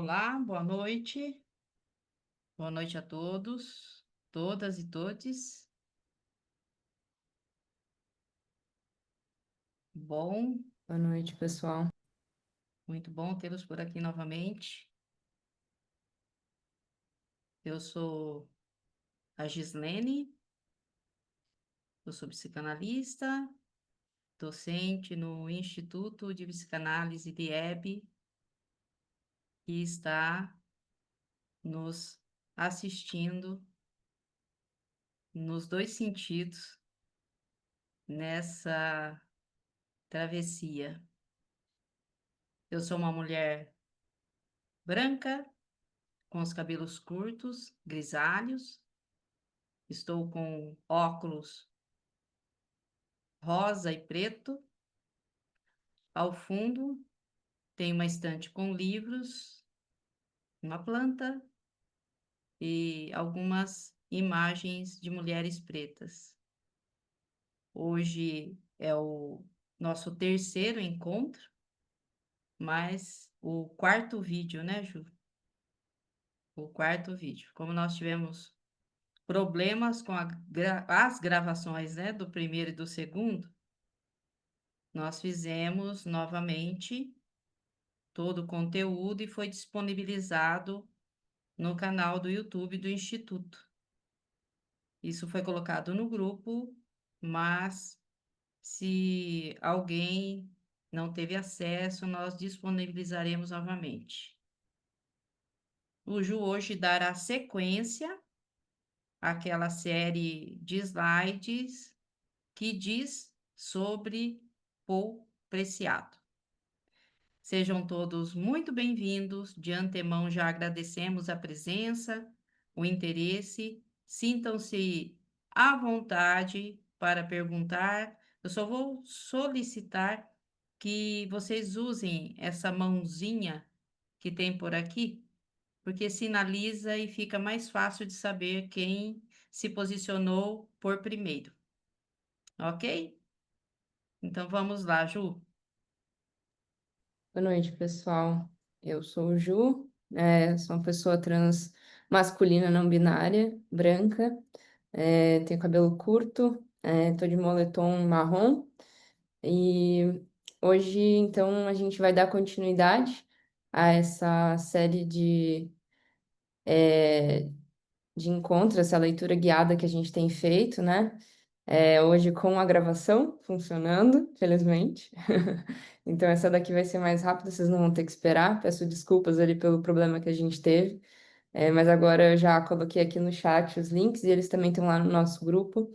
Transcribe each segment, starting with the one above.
Olá, boa noite. Boa noite a todos, todas e todes. Bom, Boa noite, pessoal. muito bom tê-los por aqui novamente. Eu sou a Gislene, eu sou psicanalista, docente no Instituto de Psicanálise de IEB, que está nos assistindo nos dois sentidos nessa travessia. Eu sou uma mulher branca, com os cabelos curtos, grisalhos. Estou com óculos rosa e preto. Ao fundo, tem uma estante com livros, uma planta e algumas imagens de mulheres pretas. Hoje é o nosso terceiro encontro, mas o quarto vídeo, né, Ju? O quarto vídeo. Como nós tivemos problemas com as gravações, né, do primeiro e do segundo, nós fizemos novamente todo o conteúdo e foi disponibilizado no canal do YouTube do Instituto. Isso foi colocado no grupo, mas se alguém não teve acesso, nós disponibilizaremos novamente. O Ju hoje dará sequência àquela série de slides que diz sobre Paul Preciado. Sejam todos muito bem-vindos. De antemão, já agradecemos a presença, o interesse. Sintam-se à vontade para perguntar. Eu só vou solicitar que vocês usem essa mãozinha que tem por aqui, porque sinaliza e fica mais fácil de saber quem se posicionou por primeiro. Ok? Então vamos lá, Ju. Boa noite, pessoal. Eu sou o Ju, sou uma pessoa trans masculina não binária, branca, tenho cabelo curto, tô de moletom marrom e hoje, então, a gente vai dar continuidade a essa série de encontros, essa leitura guiada que a gente tem feito, né? Hoje com a gravação funcionando, felizmente. Então, essa daqui vai ser mais rápida, vocês não vão ter que esperar. Peço desculpas ali pelo problema que a gente teve. Mas agora eu já coloquei aqui no chat os links e eles também estão lá no nosso grupo.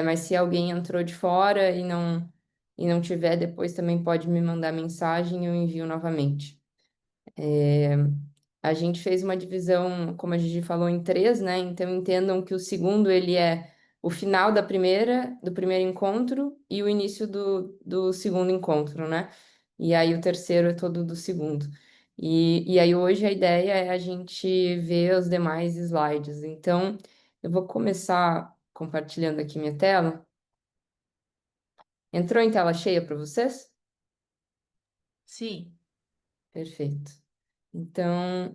Mas se alguém entrou de fora e não tiver, depois também pode me mandar mensagem e eu envio novamente. A gente fez uma divisão, como a gente falou, em três, né? Então entendam que o segundo ele é o final do primeiro encontro e o início do segundo encontro, né? E aí o terceiro é todo do segundo. E aí hoje a ideia é a gente ver os demais slides. Então eu vou começar compartilhando aqui minha tela. Entrou em tela cheia para vocês? Sim, Perfeito. Então,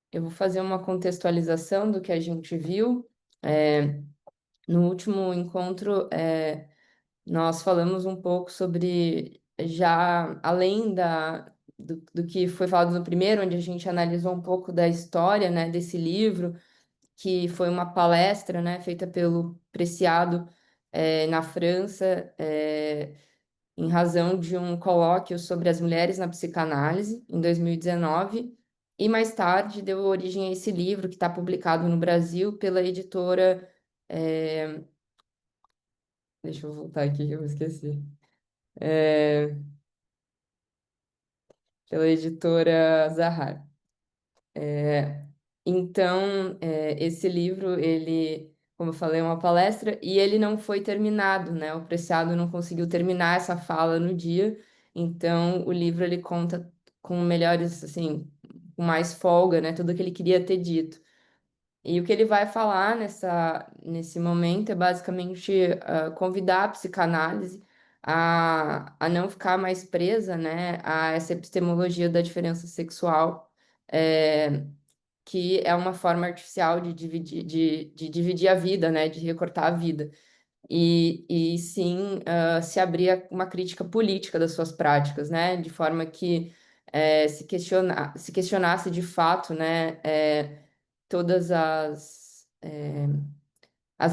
eu vou fazer uma contextualização do que a gente viu. É, no último encontro, nós falamos um pouco sobre, já além do que foi falado no primeiro, onde a gente analisou um pouco da história, né, desse livro, que foi uma palestra, né, feita pelo Preciado, na França, em razão de um colóquio sobre as mulheres na psicanálise, em 2019, e mais tarde deu origem a esse livro que está publicado no Brasil pela editora. é, Deixa eu voltar aqui que eu esqueci. É, Pela editora Zahar. Então, esse livro, ele, como eu falei, é uma palestra e ele não foi terminado, né? O Preciado não conseguiu terminar essa fala no dia, então o livro ele conta com melhores, assim, com mais folga, né? Tudo que ele queria ter dito. E o que ele vai falar nesse momento é basicamente convidar a psicanálise a não ficar mais presa, né, a essa epistemologia da diferença sexual, é, que é uma forma artificial de dividir a vida, né, de recortar a vida. E sim, se abrir a uma crítica política das suas práticas, né, de forma que se questionasse de fato, né, todas as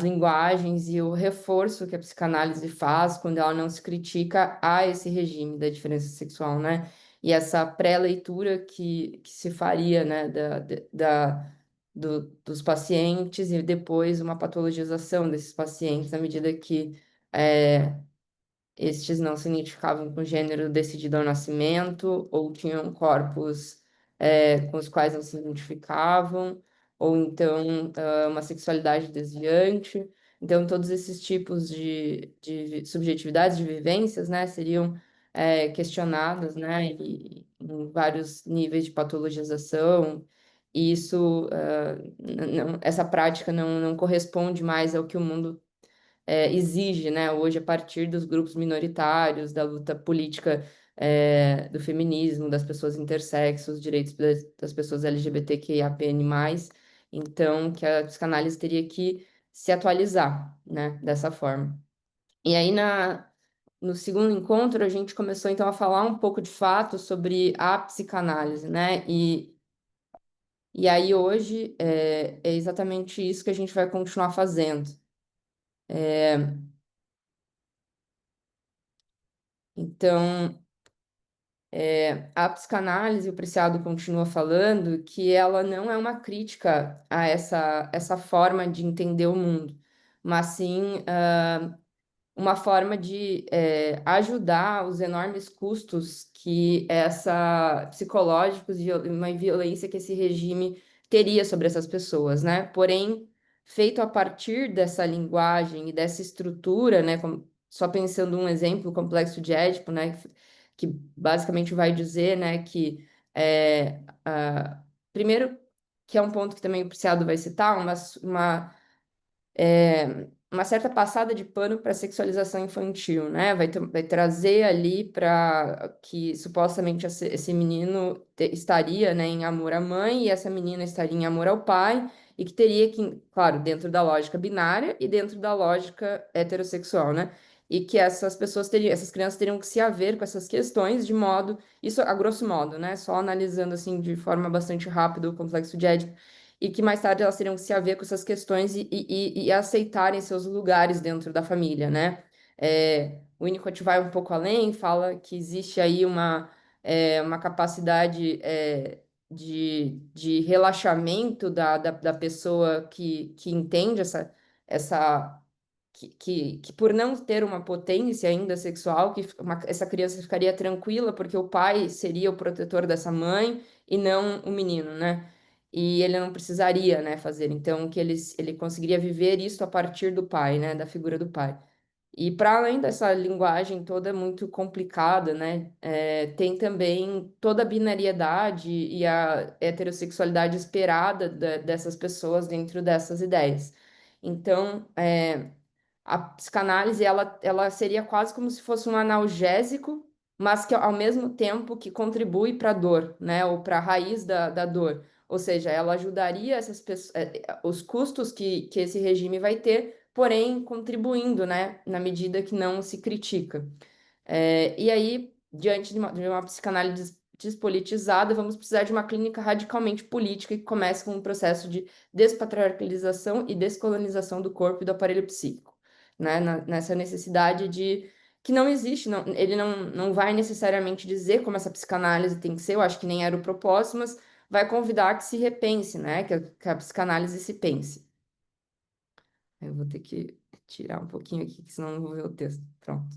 linguagens e o reforço que a psicanálise faz quando ela não se critica a esse regime da diferença sexual, né? E essa pré-leitura que se faria, né, dos pacientes e depois uma patologização desses pacientes, à medida que é, estes não se identificavam com gênero decidido ao nascimento, ou tinham corpos com os quais não se identificavam, ou então uma sexualidade desviante. Então, todos esses tipos de subjetividades, de vivências, né, seriam questionados, né, em vários níveis de patologização. E isso, essa prática não corresponde mais ao que o mundo exige, né, hoje, a partir dos grupos minoritários, da luta política, do feminismo, das pessoas intersexos, direitos das pessoas LGBTQIAPN+, então, que a psicanálise teria que se atualizar, né, dessa forma. E aí, no segundo encontro, a gente começou, então, a falar um pouco, de fato, sobre a psicanálise, né, e aí, hoje, é exatamente isso que a gente vai continuar fazendo. Então, a psicanálise, o Preciado continua falando que ela não é uma crítica a essa forma de entender o mundo, mas sim uma forma de ajudar os enormes custos que essa psicológicos e uma violência que esse regime teria sobre essas pessoas, né? Porém, feito a partir dessa linguagem e dessa estrutura, né? Só pensando um exemplo, o complexo de Édipo, né? Que basicamente vai dizer, né? Que primeiro que é um ponto que também o Preciado vai citar, uma certa passada de pano para a sexualização infantil, né? Vai trazer ali para que supostamente esse menino estaria, né, em amor à mãe e essa menina estaria em amor ao pai, e que teria que, claro, dentro da lógica binária e dentro da lógica heterossexual, né? E que essas crianças teriam que se haver com essas questões de modo, isso a grosso modo, né? Só analisando assim de forma bastante rápida o complexo de Édipo, e que mais tarde elas teriam que se haver com essas questões e aceitarem seus lugares dentro da família, né? O Winnicott vai um pouco além, fala que existe aí uma capacidade de relaxamento da pessoa que entende essa que por não ter uma potência ainda sexual, essa criança ficaria tranquila porque o pai seria o protetor dessa mãe e não o menino, né? E ele não precisaria, né, fazer. Então, que ele conseguiria viver isso a partir do pai, né, da figura do pai. E para além dessa linguagem toda muito complicada, né, tem também toda a binariedade e a heterossexualidade esperada dessas pessoas dentro dessas ideias. Então, a psicanálise ela seria quase como se fosse um analgésico, mas que ao mesmo tempo que contribui para a dor, né, ou para a raiz da dor. Ou seja, ela ajudaria essas pessoas, os custos que esse regime vai ter, porém contribuindo, né, na medida que não se critica. E aí, diante de uma psicanálise despolitizada, vamos precisar de uma clínica radicalmente política que comece com um processo de despatriarcalização e descolonização do corpo e do aparelho psíquico, né? Nessa necessidade de que não existe, ele não vai necessariamente dizer como essa psicanálise tem que ser, eu acho que nem era o propósito, mas vai convidar que se repense, né? Que a psicanálise se pense. Eu vou ter que tirar um pouquinho aqui, que senão eu não vou ver o texto. Pronto.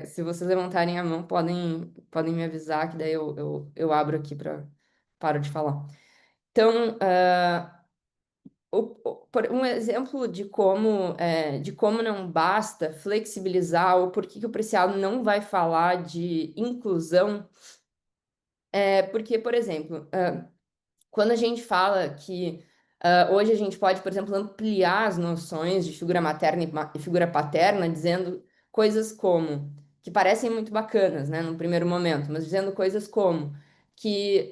Se vocês levantarem a mão, podem me avisar, que daí eu abro aqui para paro de falar. Então, um exemplo de como não basta flexibilizar, ou por que o Preciado não vai falar de inclusão, porque, por exemplo, quando a gente fala que hoje a gente pode, por exemplo, ampliar as noções de figura materna e figura paterna, dizendo coisas como, que parecem muito bacanas, né, num primeiro momento, mas dizendo coisas como que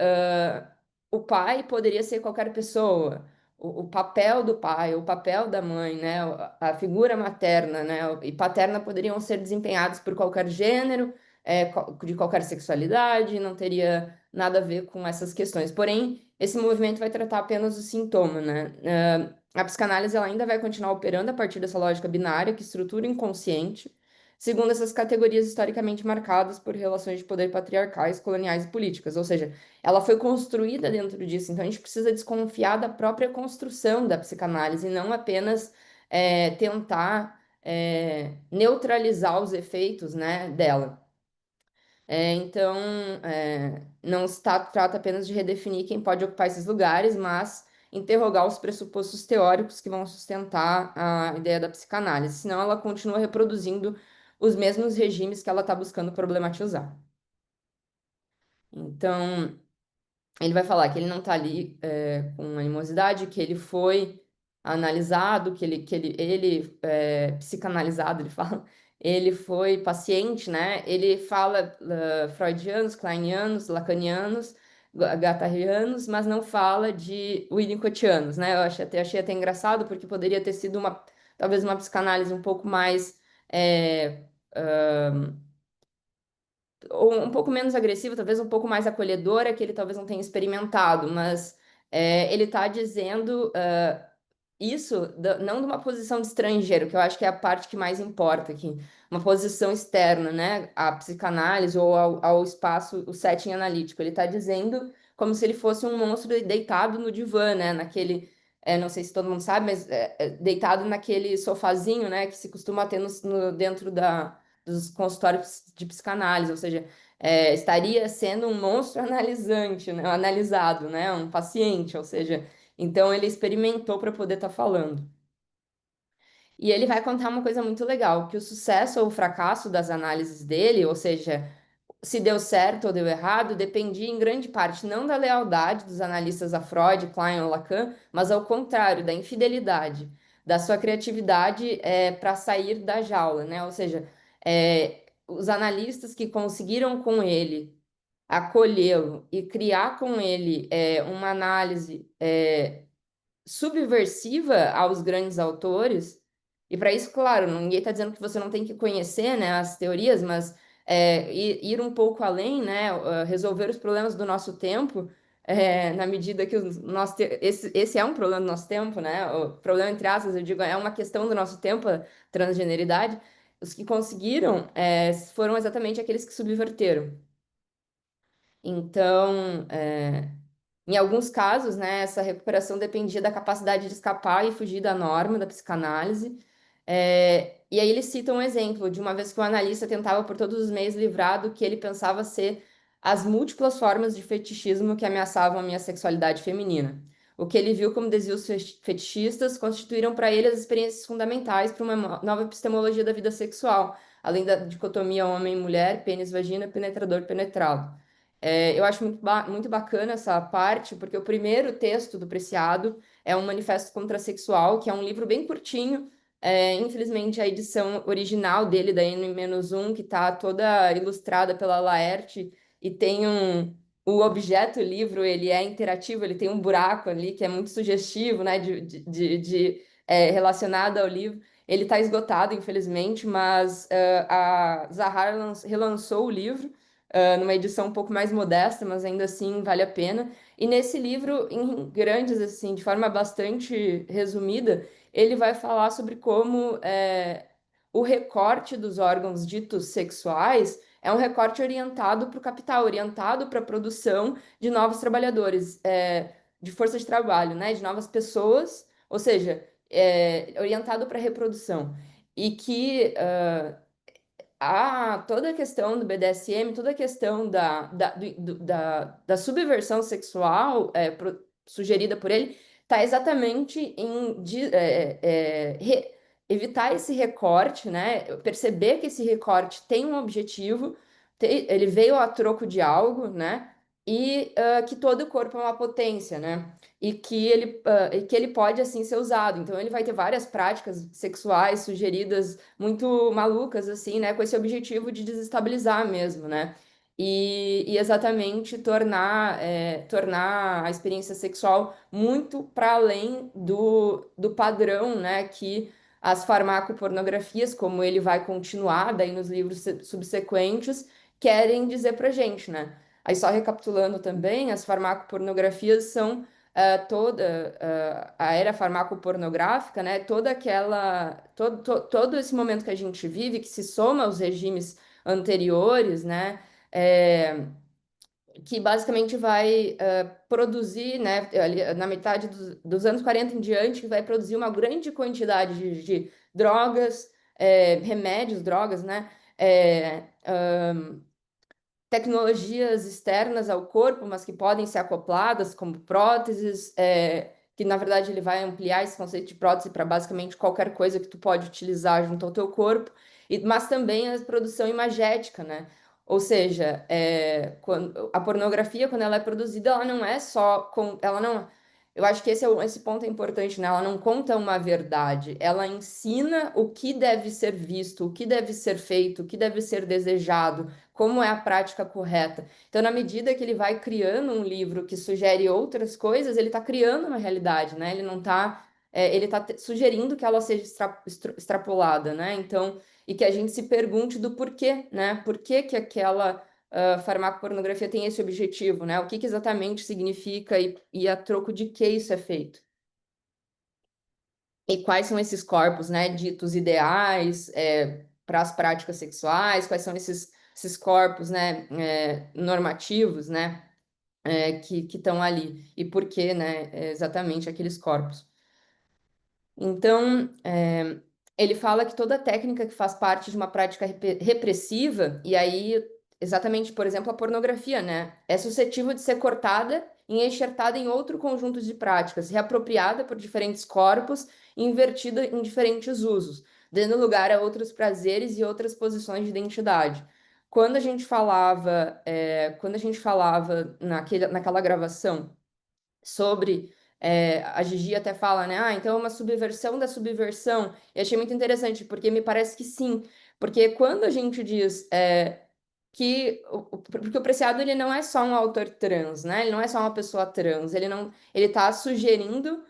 o pai poderia ser qualquer pessoa, o papel do pai, o papel da mãe, né, a figura materna, né, e paterna poderiam ser desempenhados por qualquer gênero, de qualquer sexualidade, não teria nada a ver com essas questões. Porém, esse movimento vai tratar apenas o sintoma, né? A psicanálise ela ainda vai continuar operando a partir dessa lógica binária que estrutura o inconsciente, segundo essas categorias historicamente marcadas por relações de poder patriarcais, coloniais e políticas. Ou seja, ela foi construída dentro disso. Então, a gente precisa desconfiar da própria construção da psicanálise, e não apenas tentar neutralizar os efeitos, né, dela. Então, não se trata apenas de redefinir quem pode ocupar esses lugares, mas interrogar os pressupostos teóricos que vão sustentar a ideia da psicanálise, senão ela continua reproduzindo os mesmos regimes que ela está buscando problematizar. Então, ele vai falar que ele não está ali com animosidade, que ele foi analisado, psicanalizado, ele fala, ele foi paciente, né? Ele fala freudianos, kleinianos, lacanianos, guattarianos, mas não fala de winnicottianos, né? Achei até engraçado, porque poderia ter sido talvez uma psicanálise um pouco mais é, ou um pouco menos agressiva, talvez um pouco mais acolhedora, que ele talvez não tenha experimentado, mas ele está dizendo isso não de uma posição de estrangeiro, que eu acho que é a parte que mais importa aqui, uma posição externa, né, à psicanálise ou ao espaço, o setting analítico. Ele está dizendo como se ele fosse um monstro deitado no divã, né, não sei se todo mundo sabe, mas deitado naquele sofazinho, né, que se costuma ter dentro dos consultórios de psicanálise, ou seja, estaria sendo um monstro analisante, né, analisado, né, um paciente, ou seja, então ele experimentou para poder estar falando. E ele vai contar uma coisa muito legal, que o sucesso ou o fracasso das análises dele, ou seja, se deu certo ou deu errado, dependia em grande parte não da lealdade dos analistas a Freud, Klein ou Lacan, mas ao contrário, da infidelidade, da sua criatividade para sair da jaula, né? Ou seja, os analistas que conseguiram com ele acolhê-lo e criar com ele uma análise subversiva aos grandes autores. E para isso, claro, ninguém está dizendo que você não tem que conhecer, né, as teorias, mas ir um pouco além, né, resolver os problemas do nosso tempo, na medida que esse é um problema do nosso tempo, né? O problema, entre aspas, eu digo, é uma questão do nosso tempo, a transgeneridade. Os que conseguiram foram exatamente aqueles que subverteram. Então, em alguns casos, né, essa recuperação dependia da capacidade de escapar e fugir da norma da psicanálise. E aí ele cita um exemplo de uma vez que o analista tentava por todos os meios livrar do que ele pensava ser as múltiplas formas de fetichismo que ameaçavam a minha sexualidade feminina. O que ele viu como desvios fetichistas constituíram para ele as experiências fundamentais para uma nova epistemologia da vida sexual, além da dicotomia homem-mulher, pênis-vagina, penetrador-penetrado. Eu acho muito bacana essa parte, porque o primeiro texto do Preciado é um manifesto contrasexual, que é um livro bem curtinho. Infelizmente, a edição original dele, da N-1, que está toda ilustrada pela Laerte, e tem o objeto livro, ele é interativo, ele tem um buraco ali que é muito sugestivo, né, relacionado ao livro. Ele está esgotado, infelizmente, mas a Zahar relançou o livro numa edição um pouco mais modesta, mas ainda assim vale a pena. E nesse livro, em grandes, assim, de forma bastante resumida, ele vai falar sobre como o recorte dos órgãos ditos sexuais é um recorte orientado para o capital, orientado para a produção de novos trabalhadores, de força de trabalho, né, de novas pessoas, ou seja, orientado para a reprodução. E que toda a questão do BDSM, toda a questão da subversão sexual sugerida por ele, está exatamente em evitar esse recorte, né? Perceber que esse recorte tem um objetivo, ele veio a troco de algo, né? e que todo o corpo é uma potência, né? E que ele pode assim ser usado. Então ele vai ter várias práticas sexuais sugeridas muito malucas assim, né? Com esse objetivo de desestabilizar mesmo, né? E exatamente tornar a experiência sexual muito para além do padrão, né? Que as farmacopornografias, como ele vai continuar daí nos livros subsequentes, querem dizer pra gente, né? Aí, só recapitulando também, as farmacopornografias são a era farmacopornográfica, né? Todo esse momento que a gente vive, que se soma aos regimes anteriores, né? É, que basicamente vai produzir, né? Ali, na metade dos anos 40 em diante, vai produzir uma grande quantidade de drogas, remédios, drogas, né? É, tecnologias externas ao corpo, mas que podem ser acopladas, como próteses, que na verdade ele vai ampliar esse conceito de prótese para basicamente qualquer coisa que tu pode utilizar junto ao teu corpo, mas também a produção imagética, né? Ou seja, a pornografia, quando ela é produzida, ela não é só com, ela não, eu acho que esse ponto é importante, né? Ela não conta uma verdade, ela ensina o que deve ser visto, o que deve ser feito, o que deve ser desejado, como é a prática correta. Então, na medida que ele vai criando um livro que sugere outras coisas, ele está criando uma realidade, né? Ele não está, ele está sugerindo que ela seja extrapolada, né? Então, e que a gente se pergunte do porquê, né? Por que que aquela farmacopornografia tem esse objetivo, né? O que que exatamente significa e a troco de que isso é feito? E quais são esses corpos, né, ditos ideais para as práticas sexuais? Quais são esses corpos, né, normativos, né, que estão ali? E por que, né, exatamente aqueles corpos? Então, ele fala que toda técnica que faz parte de uma prática repressiva, e aí, exatamente, por exemplo, a pornografia, né, é suscetível de ser cortada e enxertada em outro conjunto de práticas, reapropriada por diferentes corpos e invertida em diferentes usos, dando lugar a outros prazeres e outras posições de identidade. Quando a gente falava naquela gravação sobre. A Gigi até fala, né? Ah, então é uma subversão da subversão. E achei muito interessante, porque me parece que sim. Porque quando a gente diz porque o Preciado ele não é só um autor trans, né? Ele não é só uma pessoa trans, ele não, ele está sugerindo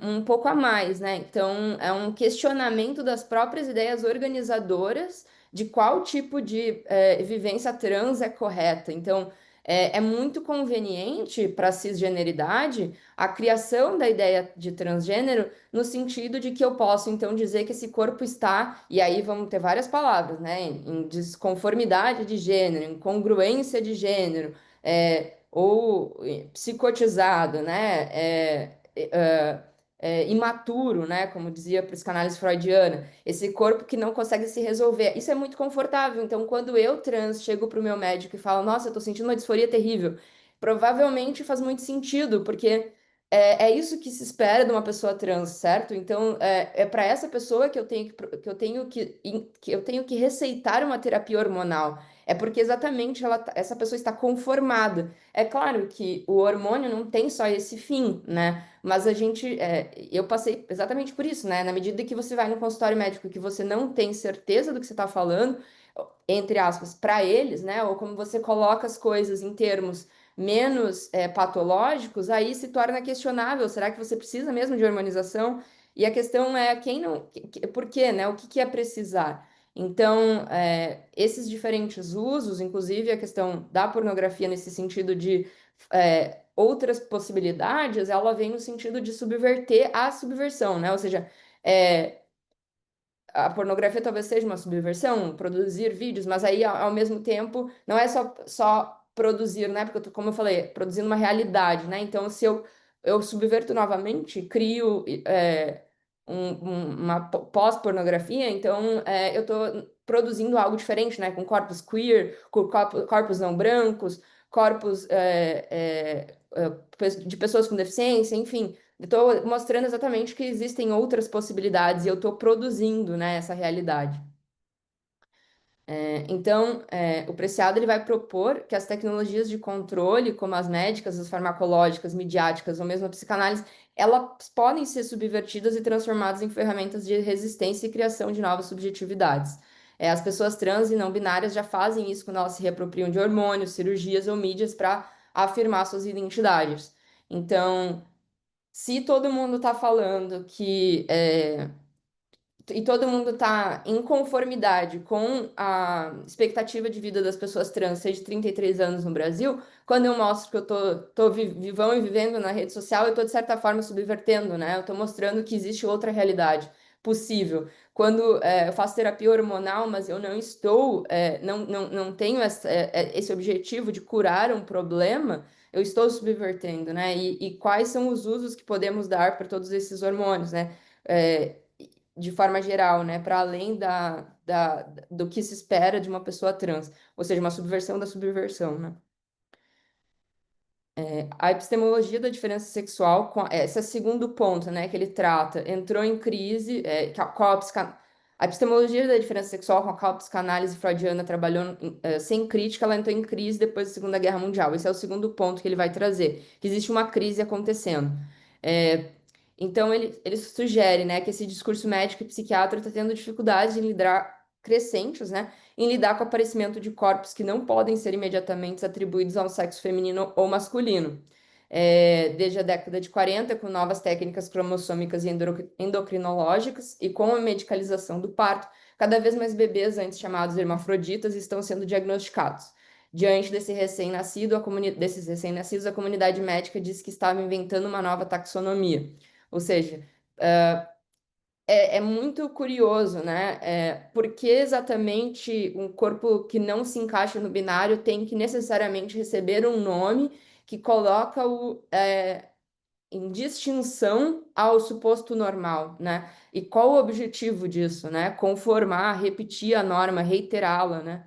um pouco a mais, né? Então é um questionamento das próprias ideias organizadoras de qual tipo de vivência trans é correta. Então é muito conveniente para a cisgeneridade a criação da ideia de transgênero no sentido de que eu posso então dizer que esse corpo está, e aí vamos ter várias palavras, né? Em desconformidade de gênero, incongruência de gênero, ou psicotizado, né? Imaturo, né? Como dizia a psicanálise freudiana, esse corpo que não consegue se resolver. Isso é muito confortável. Então, quando eu trans chego para o meu médico e falo, nossa, eu tô sentindo uma disforia terrível, provavelmente faz muito sentido, porque é isso que se espera de uma pessoa trans, certo? Então, é para essa pessoa que eu tenho que receitar uma terapia hormonal. É porque exatamente essa pessoa está conformada. É claro que o hormônio não tem só esse fim, né? Mas eu passei exatamente por isso, né? Na medida que você vai no consultório médico que você não tem certeza do que você está falando, entre aspas, para eles, né? Ou como você coloca as coisas em termos menos patológicos, aí se torna questionável. Será que você precisa mesmo de hormonização? E a questão é quem não, por quê, né? O que que é precisar? Então, esses diferentes usos, inclusive a questão da pornografia nesse sentido de outras possibilidades, ela vem no sentido de subverter a subversão, né? Ou seja, é, a pornografia talvez seja uma subversão, produzir vídeos, mas aí, ao mesmo tempo, não é só produzir, né? Porque, como eu falei, produzindo uma realidade, né? Então, se eu subverto novamente, crio uma pós-pornografia, então eu estou produzindo algo diferente, né? Com corpos queer, com corpos não brancos, corpos de pessoas com deficiência, enfim. Estou mostrando exatamente que existem outras possibilidades e eu estou produzindo, né, essa realidade. Então, o Preciado ele vai propor que as tecnologias de controle, como as médicas, as farmacológicas, midiáticas ou mesmo a psicanálise, elas podem ser subvertidas e transformadas em ferramentas de resistência e criação de novas subjetividades. As pessoas trans e não binárias já fazem isso quando elas se reapropriam de hormônios, cirurgias ou mídias para afirmar suas identidades. Então, se todo mundo está falando que e todo mundo está em conformidade com a expectativa de vida das pessoas trans, seja de 33 anos no Brasil, quando eu mostro que eu tô vivão e vivendo na rede social, eu tô de certa forma subvertendo, né? Eu tô mostrando que existe outra realidade possível. Quando eu faço terapia hormonal, mas eu não estou, não tenho esse objetivo de curar um problema, eu estou subvertendo, né? E quais são os usos que podemos dar para todos esses hormônios, né? É, de forma geral, né, para além do que se espera de uma pessoa trans, ou seja, uma subversão da subversão, né? A epistemologia da diferença sexual, esse é o segundo ponto, né, que ele trata, entrou em crise, a epistemologia da diferença sexual, com a qual a psicanálise freudiana trabalhou sem crítica, ela entrou em crise depois da Segunda Guerra Mundial. Esse é o segundo ponto que ele vai trazer, que existe uma crise acontecendo. É, então, ele sugere, né, que esse discurso médico e psiquiatra está tendo dificuldades em lidar, crescentes, né, em lidar com o aparecimento de corpos que não podem ser imediatamente atribuídos ao sexo feminino ou masculino. Desde a década de 40, com novas técnicas cromossômicas e endocrinológicas e com a medicalização do parto, cada vez mais bebês, antes chamados hermafroditas, estão sendo diagnosticados. Diante desses recém-nascidos, a comunidade médica disse que estava inventando uma nova taxonomia. Ou seja, é muito curioso, né? Por que exatamente um corpo que não se encaixa no binário tem que necessariamente receber um nome que coloca em distinção ao suposto normal, né? E qual o objetivo disso, né? Conformar, repetir a norma, reiterá-la, né?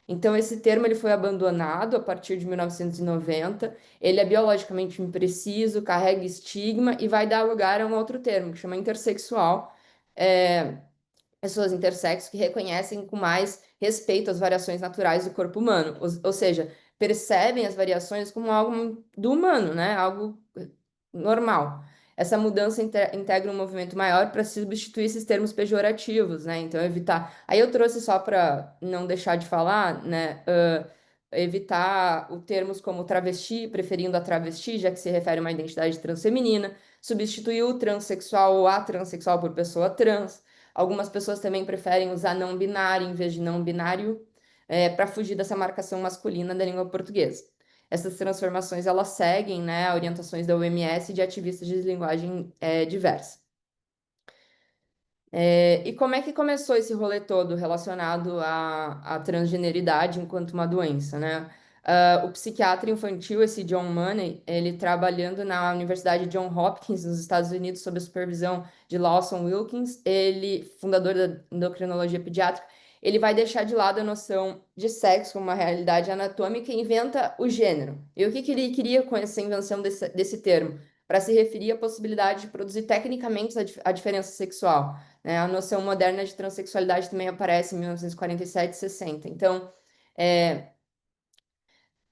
Então, esse termo ele foi abandonado a partir de 1990. Ele é biologicamente impreciso, carrega estigma e vai dar lugar a um outro termo, que chama intersexual. É, pessoas intersexo que reconhecem com mais respeito as variações naturais do corpo humano, ou seja, percebem as variações como algo do humano, né? Algo normal. Essa mudança integra um movimento maior para substituir esses termos pejorativos, né? Então, evitar. Aí eu trouxe só para não deixar de falar, né? Evitar os termos como travesti, preferindo a travesti, já que se refere a uma identidade transfeminina, substituir o transexual ou a transexual por pessoa trans. Algumas pessoas também preferem usar não binário em vez de não binário, para fugir dessa marcação masculina da língua portuguesa. Essas transformações elas seguem, né, orientações da OMS e de ativistas de linguagem diversa. E como é que começou esse rolê todo relacionado à transgeneridade enquanto uma doença, né? O psiquiatra infantil, esse John Money, ele trabalhando na Universidade John Hopkins, nos Estados Unidos, sob a supervisão de Lawson Wilkins, ele, fundador da endocrinologia pediátrica, ele vai deixar de lado a noção de sexo como uma realidade anatômica e inventa o gênero. E o que, que ele queria com essa invenção desse termo? Para se referir à possibilidade de produzir tecnicamente a diferença sexual, né? A noção moderna de transexualidade também aparece em 1947 e 60. Então, é,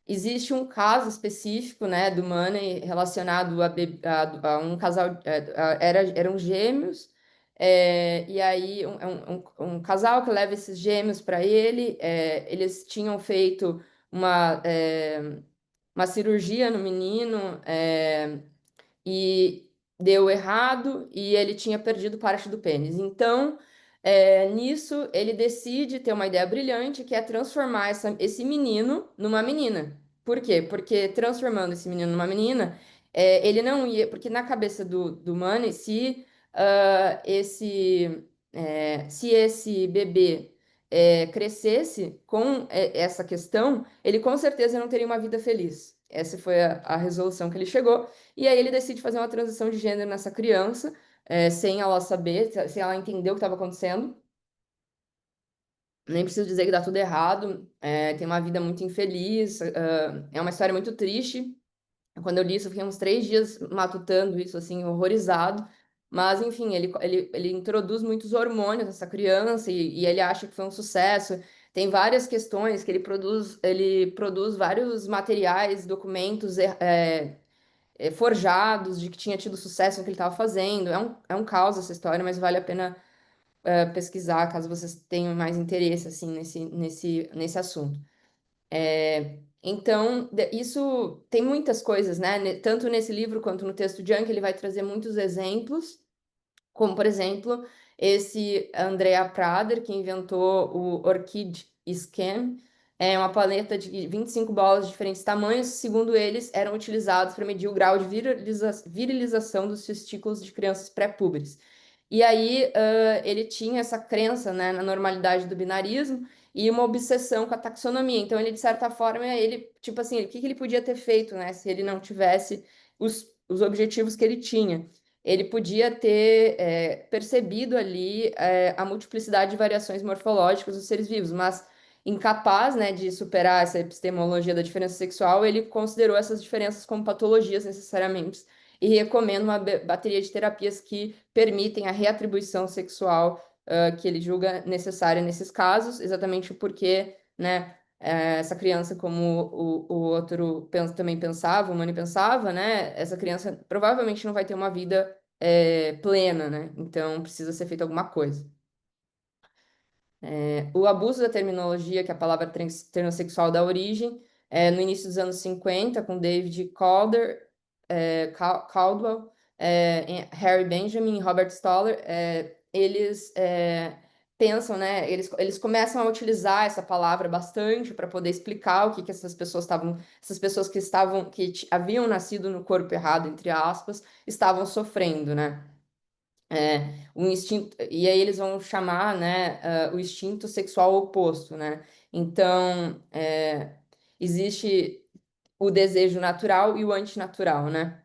existe um caso específico, né, do Money relacionado a um casal, eram gêmeos, e aí um casal que leva esses gêmeos para ele, eles tinham feito uma cirurgia no menino, e deu errado e ele tinha perdido parte do pênis. Então, nisso, ele decide ter uma ideia brilhante, que é transformar esse menino numa menina. Por quê? Porque transformando esse menino numa menina, ele não ia. Porque na cabeça do Manny, se esse bebê crescesse com essa questão, ele com certeza não teria uma vida feliz. Essa foi a resolução que ele chegou. E aí ele decide fazer uma transição de gênero nessa criança, sem ela saber, sem ela entender o que estava acontecendo. Nem preciso dizer que dá tudo errado, tem uma vida muito infeliz, é uma história muito triste. Quando eu li isso, eu fiquei uns 3 dias matutando isso, assim, horrorizado. Mas, enfim, ele introduz muitos hormônios nessa criança e ele acha que foi um sucesso. tem várias questões que ele produz vários materiais, documentos forjados de que tinha tido sucesso no que ele estava fazendo. É um caos essa história, mas vale a pena pesquisar caso vocês tenham mais interesse assim nesse assunto. Então, isso tem muitas coisas, né? Tanto nesse livro quanto no texto Junk, ele vai trazer muitos exemplos como, por exemplo, esse Andrea Prader, que inventou o Orchid Scan, é uma paleta de 25 bolas de diferentes tamanhos, segundo eles, eram utilizados para medir o grau de virilização dos testículos de crianças pré-púberes. E aí, ele tinha essa crença, né, na normalidade do binarismo e uma obsessão com a taxonomia. Então, ele, de certa forma, ele, tipo assim, o que que ele podia ter feito, né, se ele não tivesse os objetivos que ele tinha? Ele podia ter percebido ali a multiplicidade de variações morfológicas dos seres vivos, mas incapaz, né, de superar essa epistemologia da diferença sexual, ele considerou essas diferenças como patologias necessariamente e recomenda uma bateria de terapias que permitem a reatribuição sexual, que ele julga necessária nesses casos, exatamente porque, né, essa criança, como o outro também pensava, o Mani pensava, né? Essa criança provavelmente não vai ter uma vida plena, né? Então precisa ser feita alguma coisa. O abuso da terminologia, que é a palavra transexual dá origem, no início dos anos 50, com David Caldwell, Harry Benjamin e Robert Stoller, eles pensam, né? Eles começam a utilizar essa palavra bastante para poder explicar o que essas pessoas estavam, essas pessoas que estavam, haviam nascido no corpo errado, entre aspas, estavam sofrendo, né? Um instinto, e aí eles vão chamar, né, o instinto sexual oposto, né? Então, existe o desejo natural e o antinatural, né?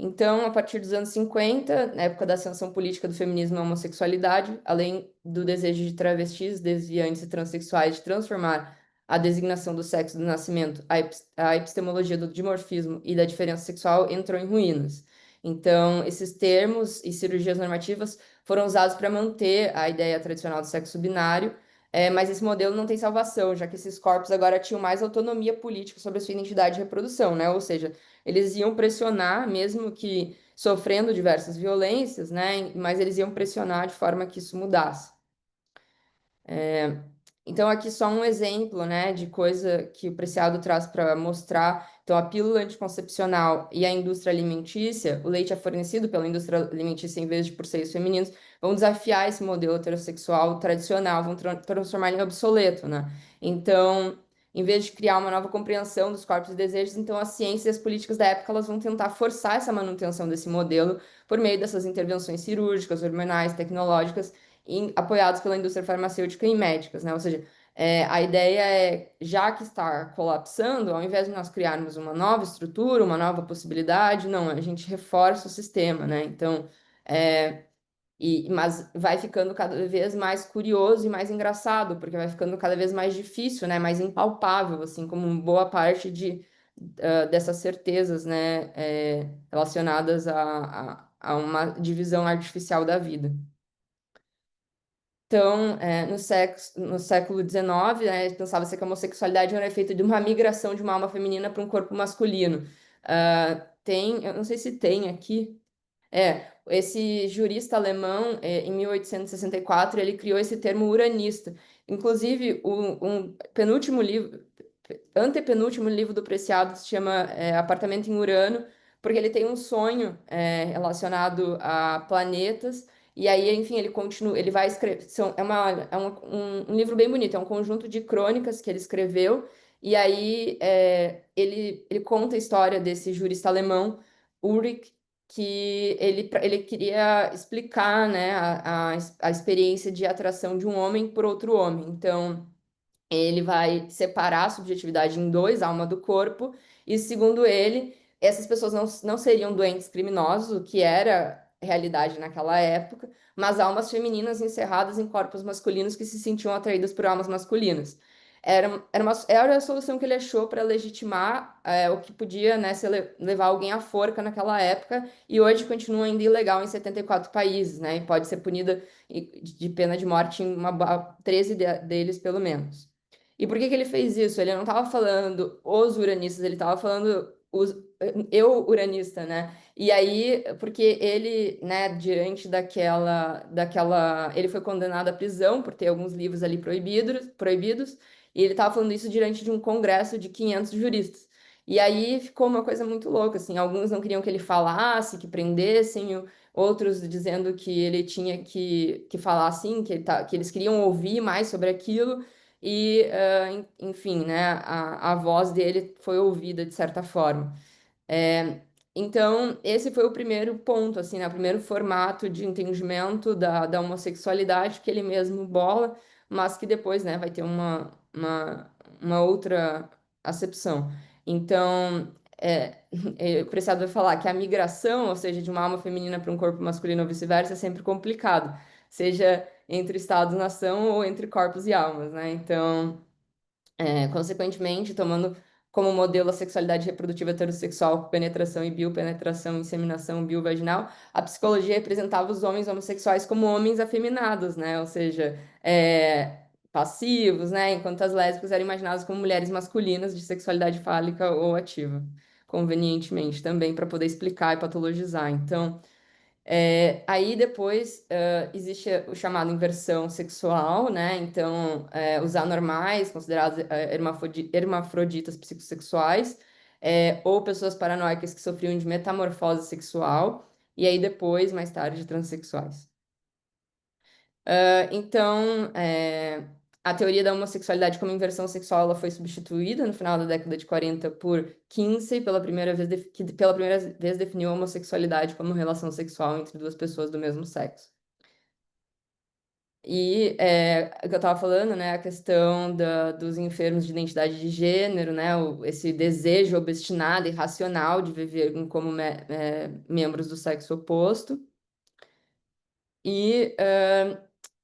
Então, a partir dos anos 50, na época da ascensão política do feminismo e homossexualidade, além do desejo de travestis, desviantes e transexuais de transformar a designação do sexo do nascimento, a epistemologia do dimorfismo e da diferença sexual entrou em ruínas. Então, esses termos e cirurgias normativas foram usados para manter a ideia tradicional do sexo binário, mas esse modelo não tem salvação, já que esses corpos agora tinham mais autonomia política sobre a sua identidade e reprodução, né? Ou seja, eles iam pressionar, mesmo que sofrendo diversas violências, né? Mas eles iam pressionar de forma que isso mudasse. Então, aqui só um exemplo, né, de coisa que o Preciado traz para mostrar. Então, a pílula anticoncepcional e a indústria alimentícia, o leite é fornecido pela indústria alimentícia em vez de por seios femininos, vão desafiar esse modelo heterossexual tradicional, vão transformar ele em obsoleto, né? Então, em vez de criar uma nova compreensão dos corpos e desejos, então a ciência e as políticas da época elas vão tentar forçar essa manutenção desse modelo por meio dessas intervenções cirúrgicas, hormonais, tecnológicas apoiados pela indústria farmacêutica e médicas, né? Ou seja, a ideia é, já que está colapsando, ao invés de nós criarmos uma nova estrutura, uma nova possibilidade, não, a gente reforça o sistema, né? Então, mas vai ficando cada vez mais curioso e mais engraçado, porque vai ficando cada vez mais difícil, né? Mais impalpável, assim, como boa parte dessas certezas, né? Relacionadas a uma divisão artificial da vida. Então, no século XIX, né, pensava-se que a homossexualidade era efeito de uma migração de uma alma feminina para um corpo masculino. Eu não sei se tem aqui, esse jurista alemão, em 1864, ele criou esse termo uranista. Inclusive, um penúltimo livro, antepenúltimo livro do Preciado se chama Apartamento em Urano, porque ele tem um sonho relacionado a planetas, e aí, enfim, ele continua, ele vai escrever, um livro bem bonito, é um conjunto de crônicas que ele escreveu, e aí ele conta a história desse jurista alemão, Ulrich, que ele queria explicar, né, a experiência de atração de um homem por outro homem. Então, ele vai separar a subjetividade em dois, a alma do corpo, e segundo ele, essas pessoas não seriam doentes criminosos, o que era realidade naquela época, mas almas femininas encerradas em corpos masculinos que se sentiam atraídas por almas masculinas. Era a solução que ele achou para legitimar o que podia, né, levar alguém à forca naquela época, e hoje continua ainda ilegal em 74 países, né, e pode ser punida de pena de morte em 13 deles, pelo menos. E por que que ele fez isso? Ele não estava falando os uranistas, ele estava falando eu uranista, né? E aí, porque ele, né, diante ele foi condenado à prisão por ter alguns livros ali proibidos, e ele estava falando isso diante de um congresso de 500 juristas. E aí ficou uma coisa muito louca, assim, alguns não queriam que ele falasse, que prendessem, outros dizendo que ele tinha que falar assim, que eles queriam ouvir mais sobre aquilo, e, enfim, né, a voz dele foi ouvida de certa forma. É, então, esse foi o primeiro ponto, assim, né? O primeiro formato de entendimento da homossexualidade que ele mesmo bola, mas que depois, né, vai ter uma outra acepção. Então, o Preciado vai falar que a migração, ou seja, de uma alma feminina para um corpo masculino ou vice-versa, é sempre complicado, seja entre Estado-nação ou entre corpos e almas, né? Então. Consequentemente, tomando como modelo a sexualidade reprodutiva heterossexual com penetração e biopenetração, inseminação biovaginal, a psicologia representava os homens homossexuais como homens afeminados, né? Ou seja, passivos, né? Enquanto as lésbicas eram imaginadas como mulheres masculinas de sexualidade fálica ou ativa, convenientemente também para poder explicar e patologizar. Então, aí depois existe o chamado inversão sexual, né? Então, os anormais, considerados hermafroditas psicossexuais, ou pessoas paranoicas que sofriam de metamorfose sexual, e aí depois, mais tarde, transexuais. Então, a teoria da homossexualidade como inversão sexual ela foi substituída no final da década de 40 por Kinsey, que pela primeira vez definiu a homossexualidade como relação sexual entre duas pessoas do mesmo sexo. E o que eu estava falando, né, a questão dos enfermos de identidade de gênero, né, esse desejo obstinado e racional de viver como membros do sexo oposto. E,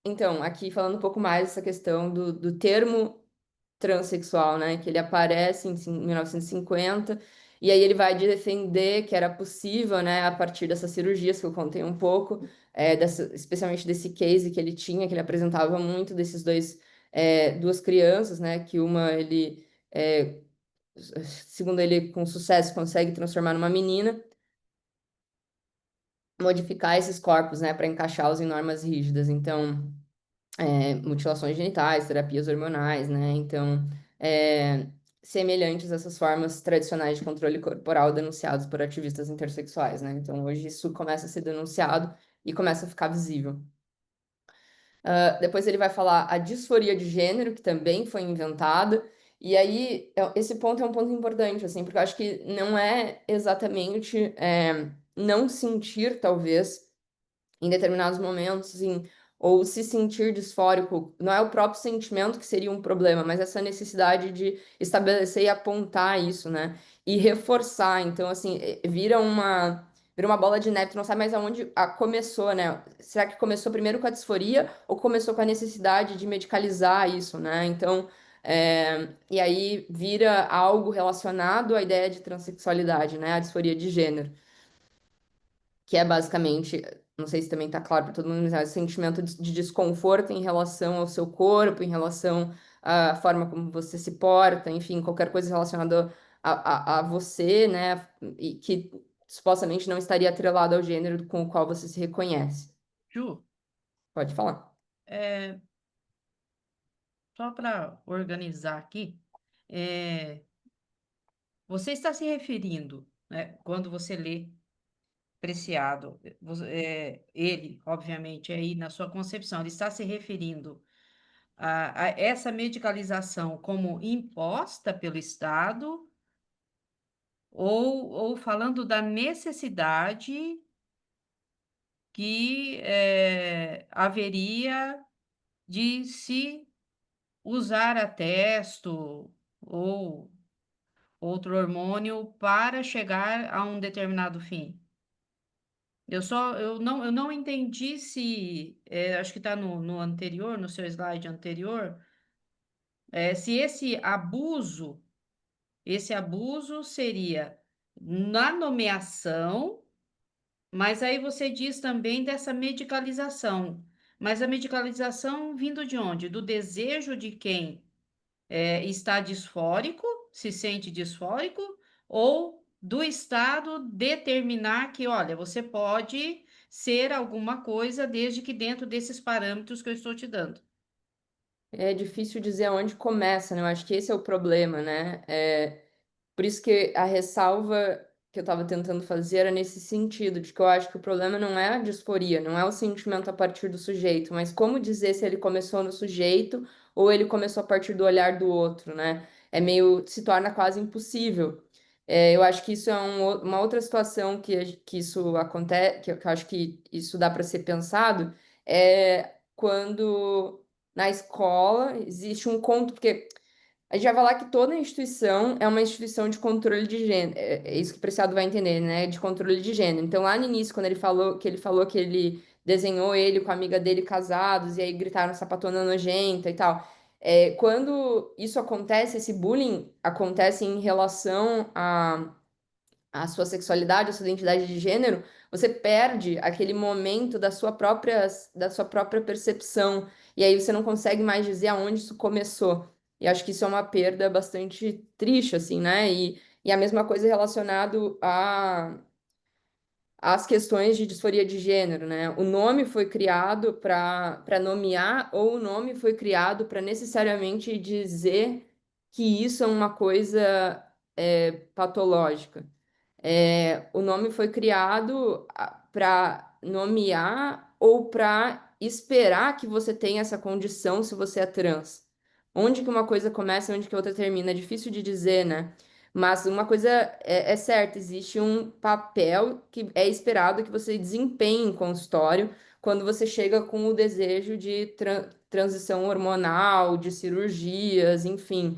então, aqui falando um pouco mais dessa questão do termo transexual, né? Que ele aparece em 1950, e aí ele vai defender que era possível, né, a partir dessas cirurgias que eu contei um pouco, especialmente desse case que ele tinha, que ele apresentava muito desses duas crianças, né? Que uma ele, segundo ele, com sucesso, consegue transformar numa menina, modificar esses corpos, né, para encaixá-los em normas rígidas. Então, mutilações genitais, terapias hormonais, né? Então, semelhantes a essas formas tradicionais de controle corporal denunciados por ativistas intersexuais, né? Então, hoje isso começa a ser denunciado e começa a ficar visível. Depois ele vai falar a disforia de gênero, que também foi inventada. E aí, esse ponto é um ponto importante, assim, porque eu acho que não é exatamente não sentir, talvez, em determinados momentos, assim, ou se sentir disfórico, não é o próprio sentimento que seria um problema, mas essa necessidade de estabelecer e apontar isso, né? E reforçar. Então, assim, vira uma bola de neve, tu não sabe mais aonde começou, né? Será que começou primeiro com a disforia ou começou com a necessidade de medicalizar isso, né? Então, e aí vira algo relacionado à ideia de transexualidade, né? A disforia de gênero que é basicamente, não sei se também está claro para todo mundo, mas é esse sentimento de desconforto em relação ao seu corpo, em relação à forma como você se porta, enfim, qualquer coisa relacionada a você, né, e que supostamente não estaria atrelado ao gênero com o qual você se reconhece. Ju, Pode falar. é, só para organizar aqui, é, você está se referindo, né, quando você lê Preciado, ele, obviamente, aí na sua concepção, ele está se referindo a essa medicalização como imposta pelo Estado ou falando da necessidade que haveria de se usar a testo ou outro hormônio para chegar a um determinado fim. Eu não entendi se, acho que está no anterior, no seu slide anterior, se esse abuso seria na nomeação, mas aí você diz também dessa medicalização. Mas a medicalização vindo de onde? Do desejo de quem está disfórico, se sente disfórico, ou do Estado determinar que, olha, você pode ser alguma coisa desde que dentro desses parâmetros que eu estou te dando. É difícil dizer onde começa, né? Eu acho que esse é o problema, né? Por isso que a ressalva que eu estava tentando fazer era nesse sentido, de que eu acho que o problema não é a disforia, não é o sentimento a partir do sujeito, mas como dizer se ele começou no sujeito ou ele começou a partir do olhar do outro, né? É meio, se torna quase impossível. Eu acho que isso é uma outra situação que isso acontece, que eu acho que isso dá para ser pensado, é quando na escola existe um conto, porque a gente vai falar que toda instituição é uma instituição de controle de gênero. É isso que o Preciado vai entender, né? De controle de gênero. Então, lá no início, quando ele falou que ele desenhou ele com a amiga dele casados, e aí gritaram sapatona nojenta e tal. Quando isso acontece, esse bullying acontece em relação a sua sexualidade, a sua identidade de gênero, você perde aquele momento da sua própria percepção. E aí você não consegue mais dizer aonde isso começou. E acho que isso é uma perda bastante triste, assim, né? E a mesma coisa relacionado às questões de disforia de gênero, né? O nome foi criado para nomear, ou o nome foi criado para necessariamente dizer que isso é uma coisa patológica. O nome foi criado para nomear ou para esperar que você tenha essa condição se você é trans. Onde que uma coisa começa e onde que a outra termina? É difícil de dizer, né? Mas uma coisa é certa, existe um papel que é esperado que você desempenhe em consultório quando você chega com o desejo de transição hormonal, de cirurgias, enfim.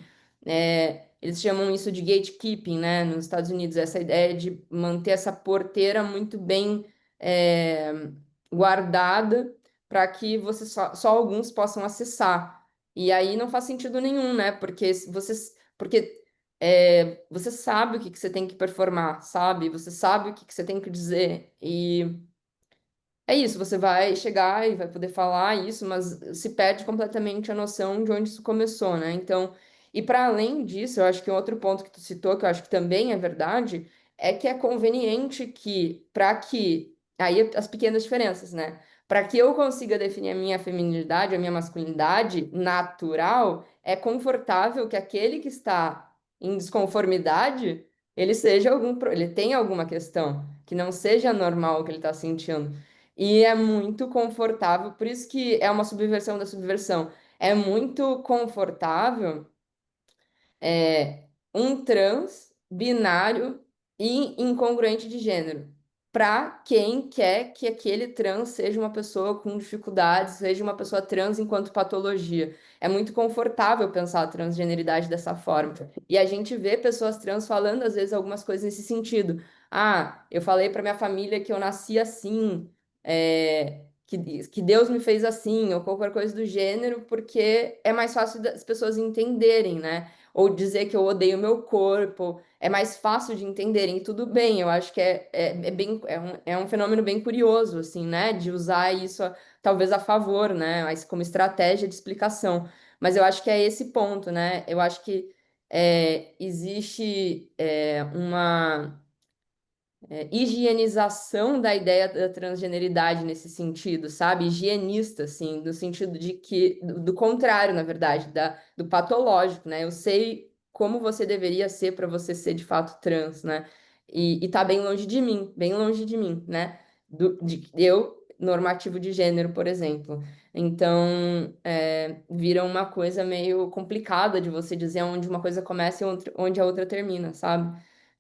Eles chamam isso de gatekeeping, né, nos Estados Unidos, essa ideia de manter essa porteira muito bem é, guardada para que só alguns possam acessar. E aí não faz sentido nenhum, né? Porque você sabe o que que você tem que performar, sabe? Você sabe o que que você tem que dizer. E é isso, você vai chegar e vai poder falar isso, mas se perde completamente a noção de onde isso começou, né? Então, e para além disso, eu acho que um outro ponto que tu citou, que eu acho que também é verdade, é que é conveniente aí as pequenas diferenças, né? Para que eu consiga definir a minha feminilidade, a minha masculinidade natural, é confortável que aquele que está em desconformidade, ele tenha alguma questão, que não seja normal o que ele está sentindo. E é muito confortável, por isso que é uma subversão da subversão. É muito confortável um trans binário e incongruente de gênero, para quem quer que aquele trans seja uma pessoa com dificuldades, seja uma pessoa trans enquanto patologia. É muito confortável pensar a transgeneridade dessa forma. E a gente vê pessoas trans falando às vezes algumas coisas nesse sentido. Ah, eu falei para minha família que eu nasci assim, que Deus me fez assim, ou qualquer coisa do gênero, porque é mais fácil das pessoas entenderem, né? Ou dizer que eu odeio meu corpo, é mais fácil de entenderem. E tudo bem, eu acho que é um fenômeno bem curioso, assim, né? De usar isso talvez a favor, né? Mas como estratégia de explicação. Mas eu acho que é esse ponto, né? Eu acho que existe uma higienização da ideia da transgeneridade nesse sentido, sabe? Higienista, assim, no sentido de que, do contrário, na verdade, do patológico, né? Eu sei como você deveria ser para você ser de fato trans, né? E tá bem longe de mim, né? Eu, normativo de gênero, por exemplo. Então, vira uma coisa meio complicada de você dizer onde uma coisa começa e onde a outra termina, sabe?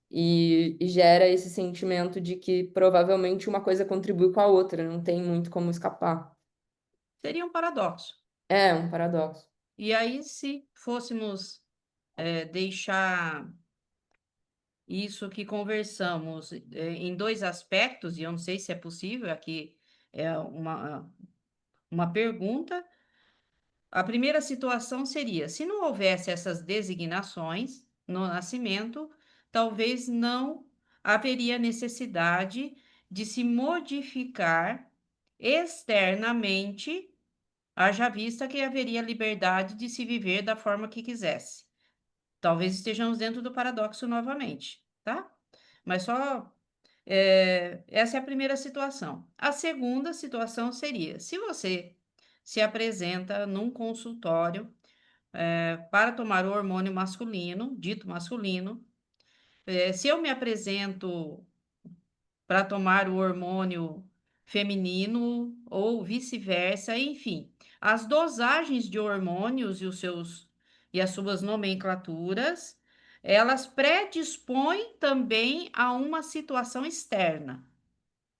E gera esse sentimento de que provavelmente uma coisa contribui com a outra, não tem muito como escapar. Seria um paradoxo. É um paradoxo. E aí, se fôssemos deixar isso que conversamos em dois aspectos, e eu não sei se é possível, aqui é uma pergunta. a primeira situação seria, se não houvesse essas designações no nascimento, talvez não haveria necessidade de se modificar externamente, haja vista que haveria liberdade de se viver da forma que quisesse. Talvez estejamos dentro do paradoxo novamente, tá? Mas só essa é a primeira situação. A segunda situação seria: se você se apresenta num consultório, para tomar o hormônio masculino, dito masculino, se eu me apresento para tomar o hormônio feminino ou vice-versa, enfim, as dosagens de hormônios e as suas nomenclaturas, elas predispõem também a uma situação externa.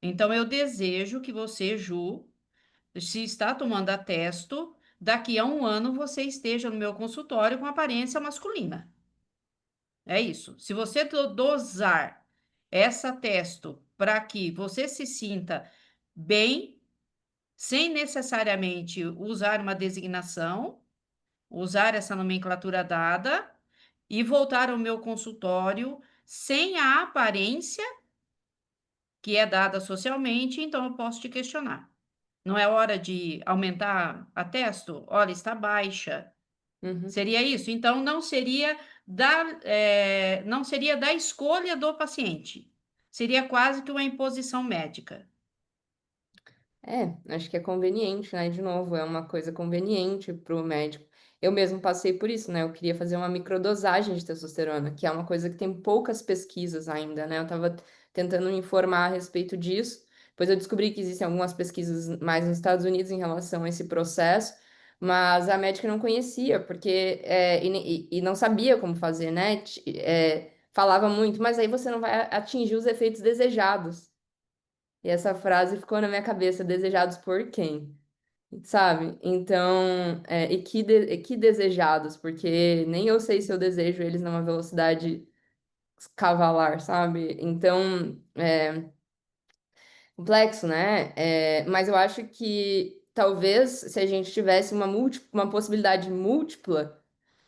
Então, eu desejo que você, Ju, se está tomando a testo, daqui a um ano você esteja no meu consultório com aparência masculina. É isso. Se você dosar essa testo para que você se sinta bem, sem necessariamente usar uma designação, usar essa nomenclatura dada e voltar ao meu consultório sem a aparência que é dada socialmente, então eu posso te questionar. Não é hora de aumentar a testo? Olha, está baixa. Uhum. Seria isso? Então, não seria da escolha do paciente. Seria quase que uma imposição médica. Acho que é conveniente, né? De novo, é uma coisa conveniente para o médico. Eu mesmo passei por isso, né? Eu queria fazer uma microdosagem de testosterona, que é uma coisa que tem poucas pesquisas ainda, né? Eu estava tentando me informar a respeito disso. Depois eu descobri que existem algumas pesquisas mais nos Estados Unidos em relação a esse processo, mas a médica não conhecia, porque e não sabia como fazer, né? Falava muito, mas aí você não vai atingir os efeitos desejados. E essa frase ficou na minha cabeça, desejados por quem? Sabe? Então, e que desejados, porque nem eu sei se eu desejo eles numa velocidade cavalar, sabe? Então, complexo, né? Mas eu acho que talvez se a gente tivesse uma possibilidade múltipla.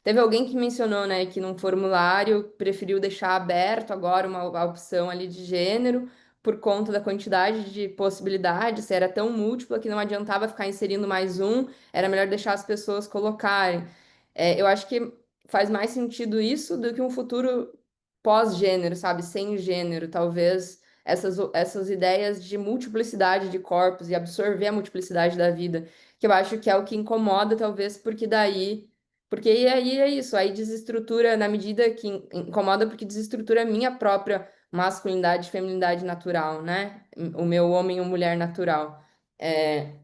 Teve alguém que mencionou, né, que num formulário preferiu deixar aberto agora uma opção ali de gênero por conta da quantidade de possibilidades, se era tão múltipla que não adiantava ficar inserindo mais um, era melhor deixar as pessoas colocarem. Eu acho que faz mais sentido isso do que um futuro pós-gênero, sabe, sem gênero, talvez essas ideias de multiplicidade de corpos e absorver a multiplicidade da vida, que eu acho que é o que incomoda, talvez, porque aí é isso, aí desestrutura na medida que incomoda porque desestrutura a minha própria masculinidade e feminilidade natural, né? O meu homem ou mulher natural. É,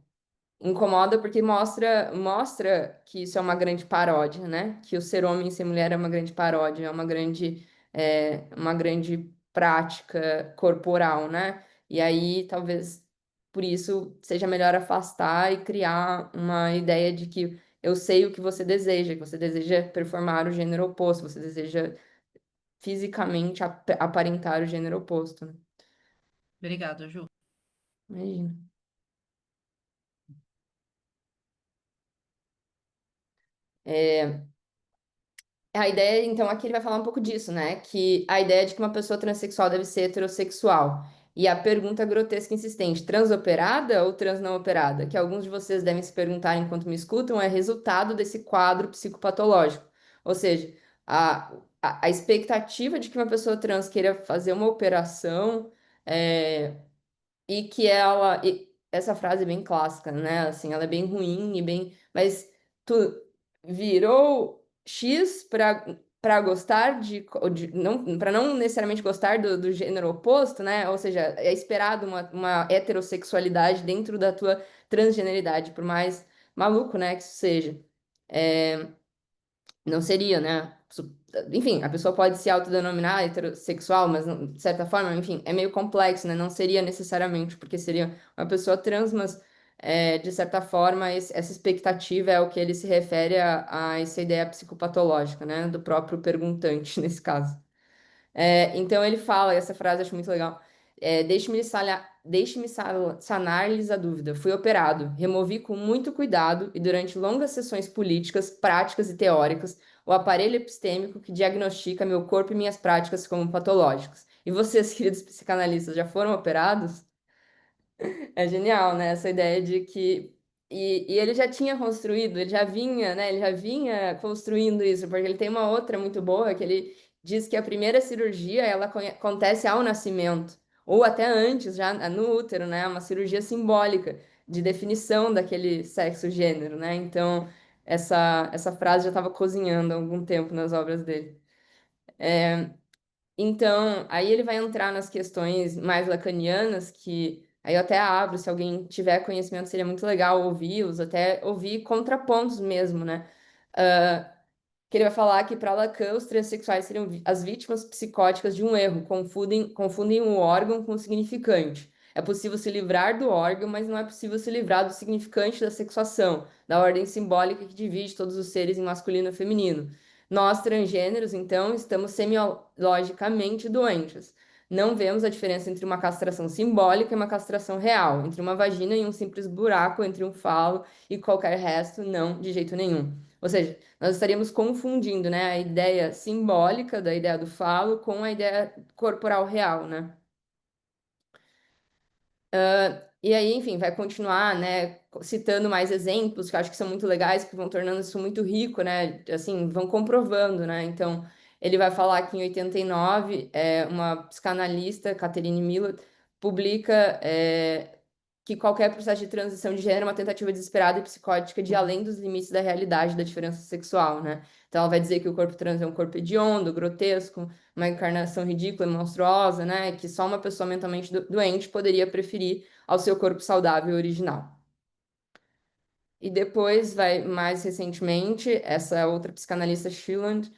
incomoda porque mostra que isso é uma grande paródia, né? Que o ser homem e ser mulher é uma grande paródia, uma grande prática corporal, né? E aí talvez por isso seja melhor afastar e criar uma ideia de que eu sei o que você deseja performar o gênero oposto, você deseja fisicamente aparentar o gênero oposto, né? Obrigada, Ju. Imagina. É, a ideia, então, aqui ele vai falar um pouco disso, né? Que a ideia de que uma pessoa transexual deve ser heterossexual. E a pergunta grotesca e insistente, transoperada ou trans não operada? Que alguns de vocês devem se perguntar enquanto me escutam, é resultado desse quadro psicopatológico. Ou seja, a expectativa de que uma pessoa trans queira fazer uma operação é, e que essa frase é bem clássica, né? Assim, ela é bem ruim e bem, mas tu virou X para gostar de não para não necessariamente gostar do gênero oposto, né? Ou seja, é esperado uma heterossexualidade dentro da tua transgeneridade, por mais maluco, né, que isso seja. É, não seria, né? Enfim, a pessoa pode se autodenominar heterossexual, mas de certa forma, enfim, é meio complexo, né? Não seria necessariamente, porque seria uma pessoa trans, mas de certa forma essa expectativa é o que ele se refere a essa ideia psicopatológica, né? Do próprio perguntante, nesse caso. Então ele fala, essa frase eu acho muito legal. Sanar-lhes a dúvida. Fui operado, removi com muito cuidado e durante longas sessões políticas, práticas e teóricas o aparelho epistêmico que diagnostica meu corpo e minhas práticas como patológicos. E vocês, queridos psicanalistas, já foram operados? É genial, né? Essa ideia de que. E ele já tinha construído, ele já vinha, né? Ele já vinha construindo isso, porque ele tem uma outra muito boa, que ele diz que a primeira cirurgia ela acontece ao nascimento, ou até antes, já no útero, né? Uma cirurgia simbólica de definição daquele sexo-gênero, né? Então, essa frase já estava cozinhando há algum tempo nas obras dele. Então, aí ele vai entrar nas questões mais lacanianas, que aí eu até abro, se alguém tiver conhecimento, seria muito legal ouvi-los, até ouvir contrapontos mesmo, né? Ah, que ele vai falar que para Lacan os transexuais seriam as vítimas psicóticas de um erro, confundem o órgão com o significante. É possível se livrar do órgão, mas não é possível se livrar do significante da sexuação, da ordem simbólica que divide todos os seres em masculino e feminino. Nós, transgêneros, então, estamos semiologicamente doentes. Não vemos a diferença entre uma castração simbólica e uma castração real, entre uma vagina e um simples buraco entre um falo e qualquer resto, não, de jeito nenhum. Ou seja, nós estaríamos confundindo, né, a ideia simbólica da ideia do falo com a ideia corporal real, né? E aí, enfim, vai continuar, né, citando mais exemplos que eu acho que são muito legais, que vão tornando isso muito rico, né? Assim, vão comprovando, né? Então, ele vai falar que em 89, uma psicanalista, Catherine Miller, publica que qualquer processo de transição de gênero é uma tentativa desesperada e psicótica de ir além dos limites da realidade da diferença sexual, né? Então, ela vai dizer que o corpo trans é um corpo hediondo, grotesco, uma encarnação ridícula e monstruosa, né? Que só uma pessoa mentalmente doente poderia preferir ao seu corpo saudável e original. E depois, vai mais recentemente, essa outra psicanalista, Shilland,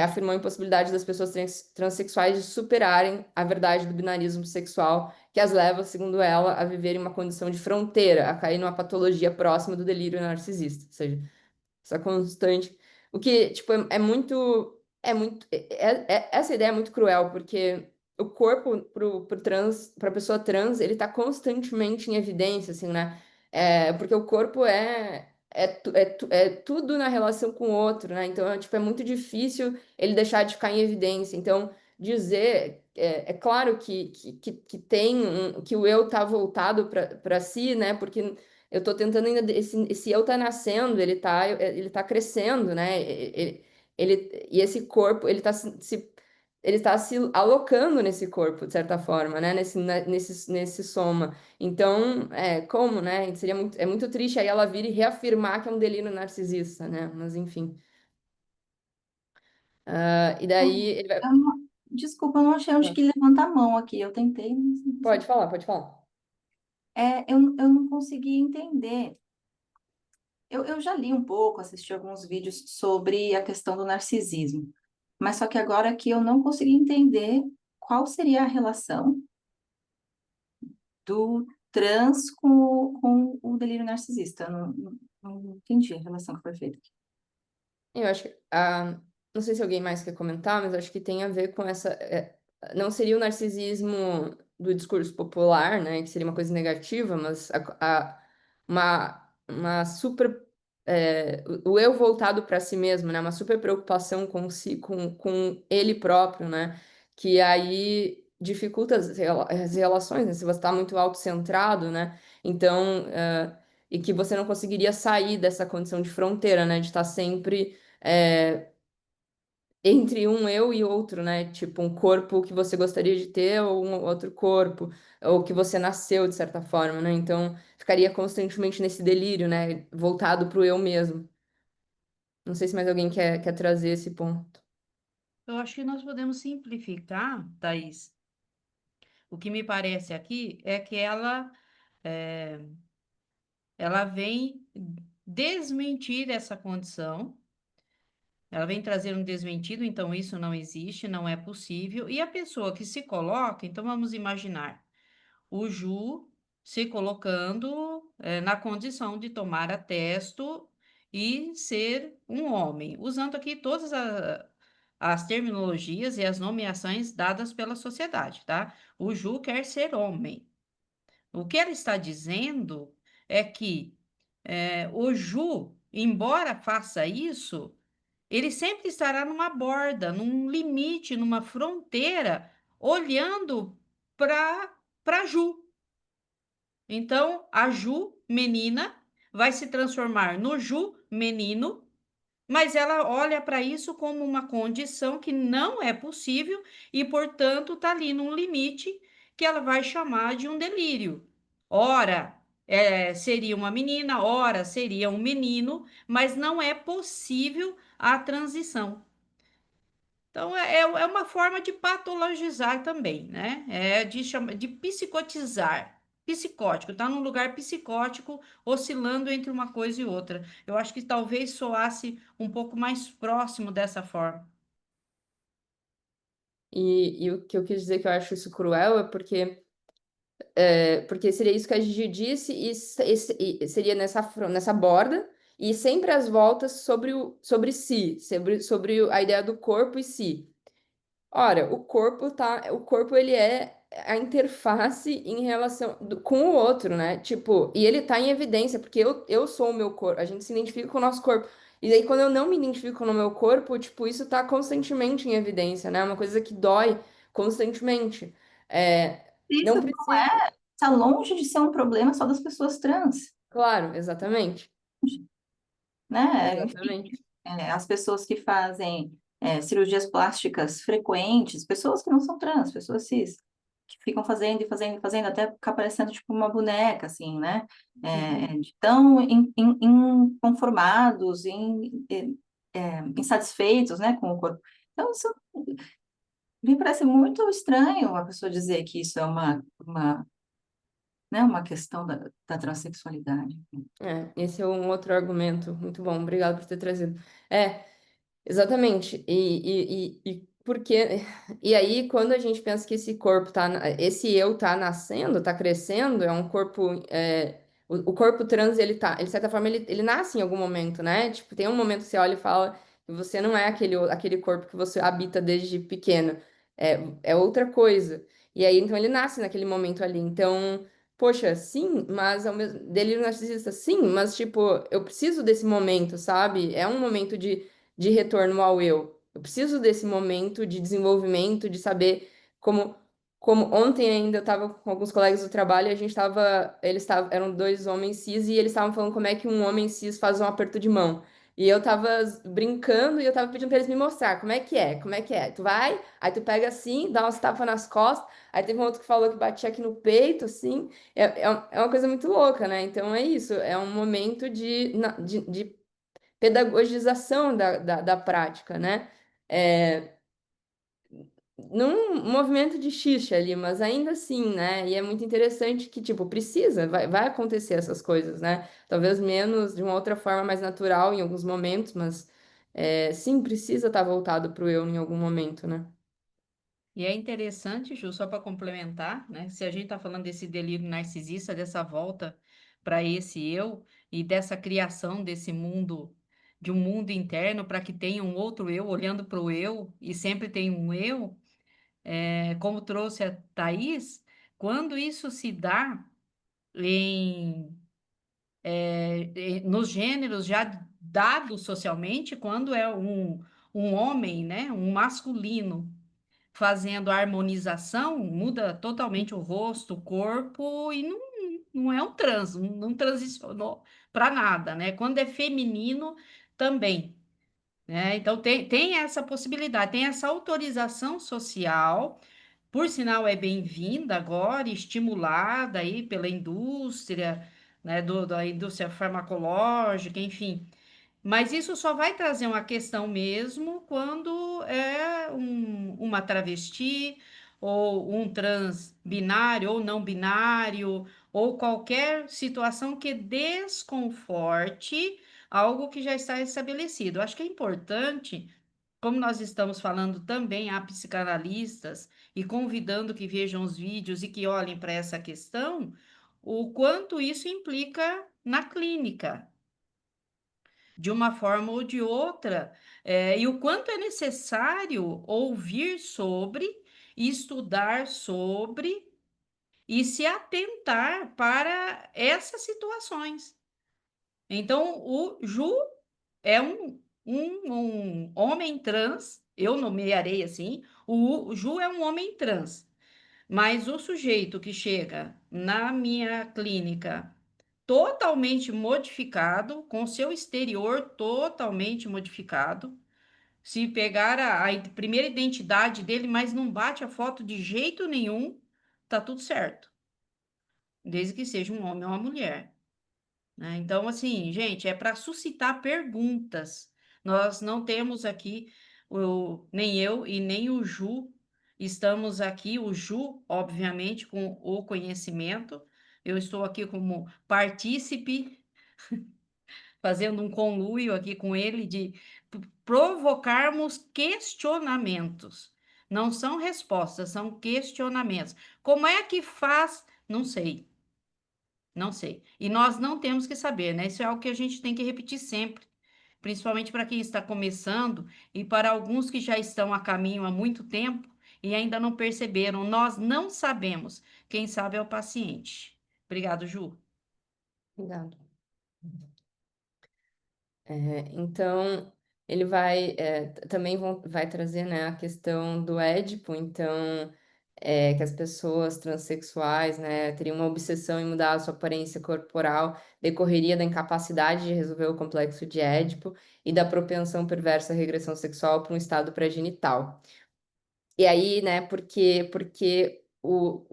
afirmou a impossibilidade das pessoas transexuais de superarem a verdade do binarismo sexual, que as leva, segundo ela, a viver em uma condição de fronteira, a cair numa patologia próxima do delírio narcisista. Ou seja, essa constante. O que, tipo, essa ideia é muito cruel, porque o corpo pro trans, pra pessoa trans, ele tá constantemente em evidência, assim, né? Porque o corpo é tudo na relação com o outro, né? Então, tipo, é muito difícil ele deixar de ficar em evidência. Então, dizer, é claro que tem que o eu tá voltado para si, né? Porque eu tô tentando ainda. Esse eu tá nascendo, ele tá crescendo, né? E esse corpo, ele tá se alocando nesse corpo, de certa forma, né? Nesse soma. Então, como, né? É muito triste aí ela vir e reafirmar que é um delírio narcisista, né? Mas, enfim. E daí ele vai. Desculpa, eu não achei onde que levanta a mão aqui. Eu tentei, mas não Pode consegui. falar, pode falar. Eu não consegui entender. Eu já li um pouco, assisti alguns vídeos sobre a questão do narcisismo, mas só que agora que eu não consegui entender qual seria a relação do trans com o delírio narcisista. Eu não entendi a relação que foi feita aqui. Eu acho que. Não sei se alguém mais quer comentar, mas acho que tem a ver com essa. Não seria o narcisismo do discurso popular, né? Que seria uma coisa negativa, mas uma super. O eu voltado para si mesmo, né? Uma super preocupação com si, com ele próprio, né? Que aí dificulta as relações, né? Se você está muito autocentrado, né? Então. E que você não conseguiria sair dessa condição de fronteira, né? De estar sempre entre um eu e outro, né? Tipo, um corpo que você gostaria de ter ou um outro corpo, ou que você nasceu de certa forma, né? Então, ficaria constantemente nesse delírio, né? Voltado pro eu mesmo. Não sei se mais alguém quer trazer esse ponto. Eu acho que nós podemos simplificar, Thaís. O que me parece aqui é que eh, ela vem desmentir essa condição, ela vem trazer um desmentido, então isso não existe, não é possível. E a pessoa que se coloca, então vamos imaginar o Ju se colocando na condição de tomar atesto e ser um homem, usando aqui todas as terminologias e as nomeações dadas pela sociedade, tá? O Ju quer ser homem. O que ela está dizendo é que o Ju, embora faça isso, ele sempre estará numa borda, num limite, numa fronteira, olhando para Ju. Então, a Ju, menina, vai se transformar no Ju, menino, mas ela olha para isso como uma condição que não é possível e, portanto, está ali num limite que ela vai chamar de um delírio. Ora, seria uma menina, ora seria um menino, mas não é possível a transição. Então, é uma forma de patologizar também, né? De psicotizar. Psicótico, está num lugar psicótico, oscilando entre uma coisa e outra. Eu acho que talvez soasse um pouco mais próximo dessa forma. E o que eu quis dizer que eu acho isso cruel é porque seria isso que a Gigi disse e seria nessa borda e sempre as voltas sobre si, sobre a ideia do corpo e si. Ora, o corpo ele é a interface em relação com o outro, né? Tipo, e ele tá em evidência, porque eu sou o meu corpo, a gente se identifica com o nosso corpo. E daí, quando eu não me identifico no meu corpo, tipo, isso tá constantemente em evidência, né? É uma coisa que dói constantemente. Isso Não não precisa. está longe de ser um problema só das pessoas trans, Claro, exatamente. né? Enfim, Exatamente. as pessoas que fazem cirurgias plásticas frequentes, pessoas que não são trans, pessoas cis, que ficam fazendo e fazendo e fazendo, até ficar parecendo tipo uma boneca, assim, né? Uhum. De tão inconformados, insatisfeitos, né, com o corpo. Então, isso me parece muito estranho a pessoa dizer que isso é né, uma questão da transexualidade. Esse é um outro argumento. Muito bom, obrigado por ter trazido. É, exatamente. E porque e aí quando a gente pensa que esse corpo esse eu tá nascendo, tá crescendo, é um corpo o corpo trans ele de certa forma ele nasce em algum momento, né? Tipo, tem um momento que você olha e fala que você não é aquele corpo que você habita desde pequeno. É outra coisa. E aí então ele nasce naquele momento ali. Então, poxa, sim, mas ao mesmo delírio narcisista, sim, mas tipo, eu preciso desse momento, sabe? É um momento de retorno ao eu. Eu preciso desse momento de desenvolvimento, de saber como, como ontem ainda eu estava com alguns colegas do trabalho e a gente estava, eram dois homens cis e eles estavam falando como é que um homem cis faz um aperto de mão. E eu tava brincando e eu tava pedindo pra eles me mostrar como é que é. Tu vai, aí tu pega assim, dá umas tapas nas costas, aí teve um outro que falou que batia aqui no peito, assim, é uma coisa muito louca, né? Então é isso, é um momento de pedagogização da prática, né? É, num movimento de xixa ali, mas ainda assim, né? E é muito interessante que, tipo, vai acontecer essas coisas, né? Talvez menos, de uma outra forma mais natural em alguns momentos, mas sim, precisa estar voltado para o eu em algum momento, né? E é interessante, Ju, só para complementar, né? Se a gente está falando desse delírio narcisista, dessa volta para esse eu e dessa criação desse mundo, de um mundo interno para que tenha um outro eu olhando para o eu e sempre tem um eu, como trouxe a Thaís, quando isso se dá em, nos gêneros já dados socialmente, quando é um homem, né? Um masculino fazendo a harmonização, muda totalmente o rosto, o corpo, e não é um trans, não transicionou para nada, né? Quando é feminino, também, né? Então, tem essa possibilidade, tem essa autorização social, por sinal, é bem-vinda agora, estimulada aí pela indústria, né, da indústria farmacológica, enfim, mas isso só vai trazer uma questão mesmo quando é uma travesti, ou um trans binário, ou não binário, ou qualquer situação que desconforte algo que já está estabelecido. Eu acho que é importante, como nós estamos falando também a psicanalistas e convidando que vejam os vídeos e que olhem para essa questão, o quanto isso implica na clínica. de uma forma ou de outra, e o quanto é necessário ouvir sobre, estudar sobre e se atentar para essas situações. Então, o Ju é um homem trans, eu nomearei assim, o Ju é um homem trans, mas o sujeito que chega na minha clínica totalmente modificado, com seu exterior totalmente modificado, se pegar a primeira identidade dele, mas não bate a foto de jeito nenhum, tá tudo certo, desde que seja um homem ou uma mulher. Né? Então, assim, gente, é para suscitar perguntas. Nós não temos aqui, nem eu e nem o Ju, estamos aqui, o Ju, obviamente, com o conhecimento. Eu estou aqui como partícipe, fazendo um conluio aqui com ele de provocarmos questionamentos. Não são respostas, são questionamentos. Como é que faz? Não sei. Não sei. E nós não temos que saber, né? Isso é algo que a gente tem que repetir sempre, principalmente para quem está começando e para alguns que já estão a caminho há muito tempo e ainda não perceberam. Nós não sabemos. Quem sabe é o paciente. Obrigado, Ju. Obrigada. Então, ele também vai trazer, né, a questão do Édipo, então, que as pessoas transexuais, né, teriam uma obsessão em mudar a sua aparência corporal, decorreria da incapacidade de resolver o complexo de Édipo e da propensão perversa à regressão sexual para um estado pré-genital. E aí, né, porque o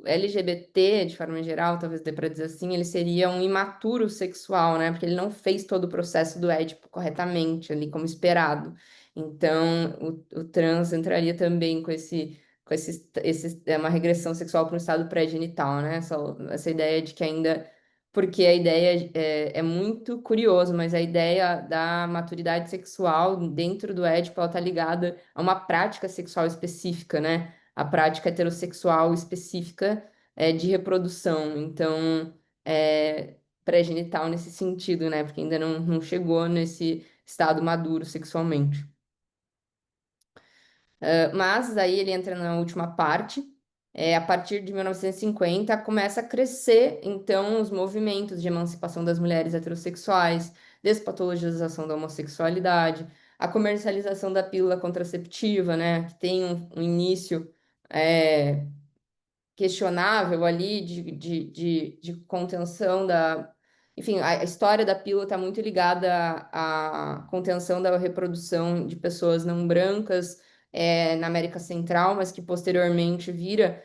LGBT, de forma geral, talvez dê para dizer assim, ele seria um imaturo sexual, né? Porque ele não fez todo o processo do Édipo corretamente, ali como esperado. Então, o trans entraria também com uma regressão sexual para um estado pré-genital, né? Essa ideia de que ainda porque a ideia é muito curioso, mas a ideia da maturidade sexual dentro do Édipo, ela está ligada a uma prática sexual específica, né? A prática heterossexual específica de reprodução. Então, pré-genital nesse sentido, né? Porque ainda não chegou nesse estado maduro sexualmente. Mas aí ele entra na última parte. A partir de 1950 começa a crescer então os movimentos de emancipação das mulheres heterossexuais, despatologização da homossexualidade, a comercialização da pílula contraceptiva, né, que tem um início é, questionável ali de contenção da. Enfim, a história da pílula está muito ligada à contenção da reprodução de pessoas não brancas na América Central, mas que posteriormente vira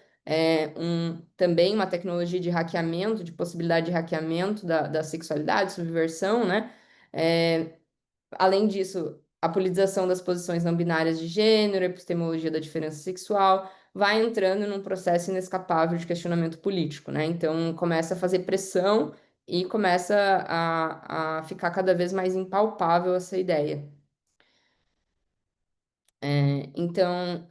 também uma tecnologia de hackeamento, de possibilidade de hackeamento da sexualidade, subversão, né? Além disso, a politização das posições não binárias de gênero, epistemologia da diferença sexual, vai entrando num processo inescapável de questionamento político, né? Então, começa a fazer pressão e começa a ficar cada vez mais impalpável essa ideia. Então,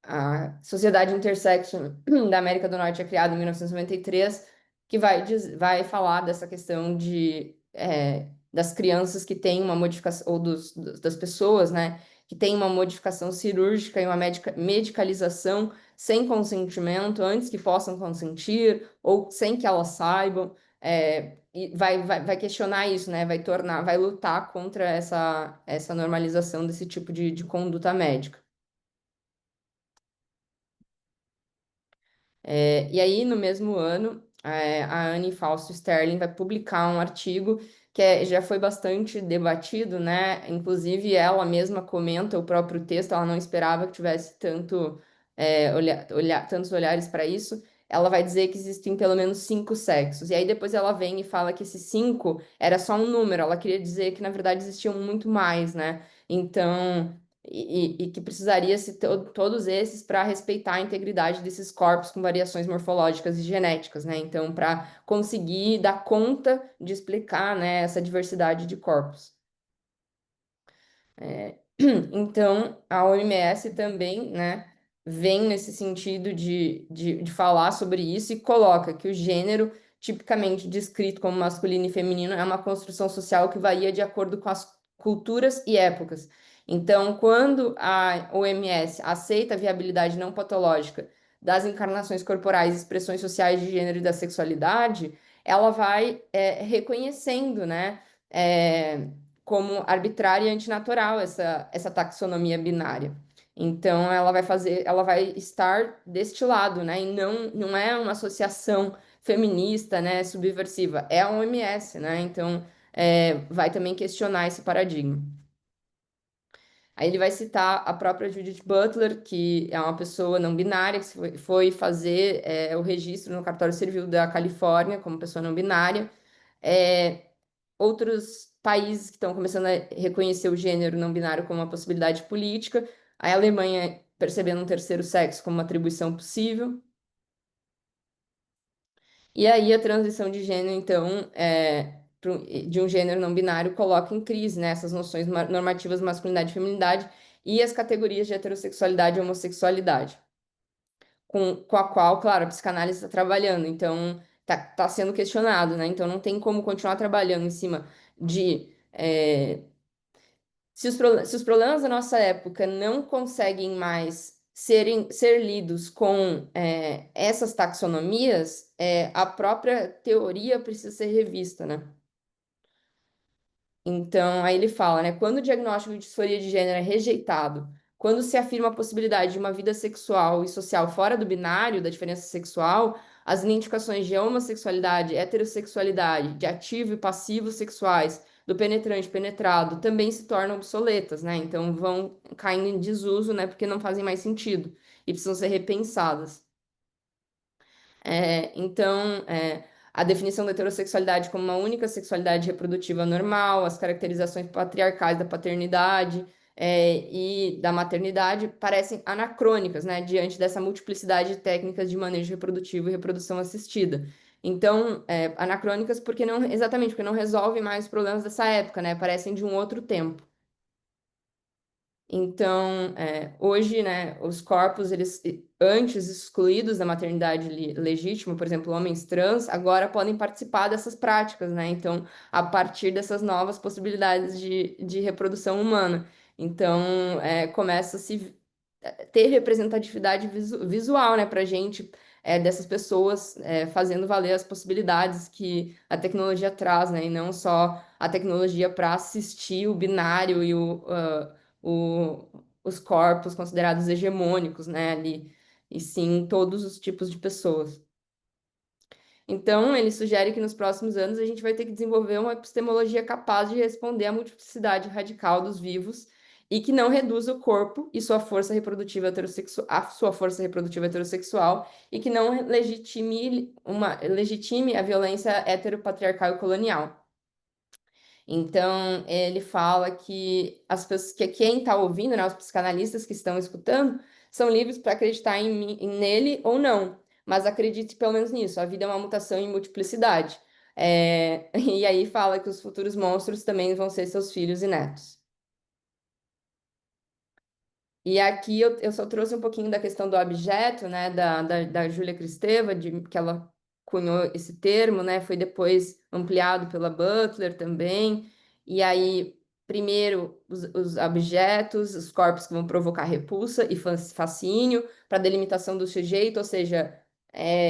a Sociedade Intersection da América do Norte é criada em 1993, que vai falar dessa questão das crianças que têm uma modificação, ou das pessoas, né, que têm uma modificação cirúrgica e uma medicalização sem consentimento, antes que possam consentir, ou sem que elas saibam. E vai questionar isso, né? Vai lutar contra essa normalização desse tipo de conduta médica. E aí, no mesmo ano, a Anne Fausto Sterling vai publicar um artigo que já foi bastante debatido, né? Inclusive, ela mesma comenta o próprio texto, ela não esperava que tivesse tantos olhares para isso. Ela vai dizer que existem pelo menos 5 sexos. E aí depois ela vem e fala que esses 5 era só um número. Ela queria dizer que, na verdade, existiam muito mais, né? Então, e que precisaria se todos esses para respeitar a integridade desses corpos com variações morfológicas e genéticas, né? Então, para conseguir dar conta de explicar, né, essa diversidade de corpos. Então, a OMS também, né, vem nesse sentido de falar sobre isso e coloca que o gênero tipicamente descrito como masculino e feminino é uma construção social que varia de acordo com as culturas e épocas. Então, quando a OMS aceita a viabilidade não patológica das encarnações corporais e expressões sociais de gênero e da sexualidade, ela vai reconhecendo, né, como arbitrária e antinatural essa taxonomia binária. Então, ela vai estar deste lado, né, e não é uma associação feminista, né, subversiva, é a OMS, né, então vai também questionar esse paradigma. Aí ele vai citar a própria Judith Butler, que é uma pessoa não binária, que foi fazer o registro no cartório civil da Califórnia como pessoa não binária. Outros países que estão começando a reconhecer o gênero não binário como uma possibilidade política. A Alemanha percebendo um terceiro sexo como uma atribuição possível. E aí a transição de gênero, então, de um gênero não binário coloca em crise, né, essas noções normativas de masculinidade e feminilidade e as categorias de heterossexualidade e homossexualidade, com a qual, claro, a psicanálise está trabalhando, então tá sendo questionado, né? Então não tem como continuar trabalhando em cima de se os problemas da nossa época não conseguem mais ser lidos com essas taxonomias, a própria teoria precisa ser revista, né? Então, aí ele fala, né? Quando o diagnóstico de disforia de gênero é rejeitado, quando se afirma a possibilidade de uma vida sexual e social fora do binário, da diferença sexual, as identificações de homossexualidade, heterossexualidade, de ativo e passivo sexuais, do penetrante e penetrado, também se tornam obsoletas, né? Então, vão caindo em desuso, né? Porque não fazem mais sentido e precisam ser repensadas. A definição da heterossexualidade como uma única sexualidade reprodutiva normal, as caracterizações patriarcais da paternidade, e da maternidade parecem anacrônicas, né, diante dessa multiplicidade de técnicas de manejo reprodutivo e reprodução assistida. Então, anacrônicas exatamente porque não resolvem mais os problemas dessa época, né, parecem de um outro tempo. Então, hoje, né, os corpos, eles antes excluídos da maternidade legítima, por exemplo, homens trans, agora podem participar dessas práticas, né? Então, a partir dessas novas possibilidades de reprodução humana. Então, começa a se ter representatividade visual, né, para gente, dessas pessoas fazendo valer as possibilidades que a tecnologia traz, né? E não só a tecnologia para assistir o binário e os corpos considerados hegemônicos, né, ali, e sim todos os tipos de pessoas. Então, ele sugere que nos próximos anos a gente vai ter que desenvolver uma epistemologia capaz de responder à multiplicidade radical dos vivos e que não reduza o corpo e sua força reprodutiva heterossexual e que não legitime a violência heteropatriarcal e colonial. Então, ele fala que que quem está ouvindo, né, os psicanalistas que estão escutando, são livres para acreditar nele ou não, mas acredite pelo menos nisso, a vida é uma mutação em multiplicidade. E aí fala que os futuros monstros também vão ser seus filhos e netos. E aqui eu só trouxe um pouquinho da questão do objeto, né, da Júlia Kristeva, que ela cunhou esse termo, né, foi depois ampliado pela Butler também. E aí, primeiro, os objetos, os corpos que vão provocar repulsa e fascínio, para delimitação do sujeito, ou seja,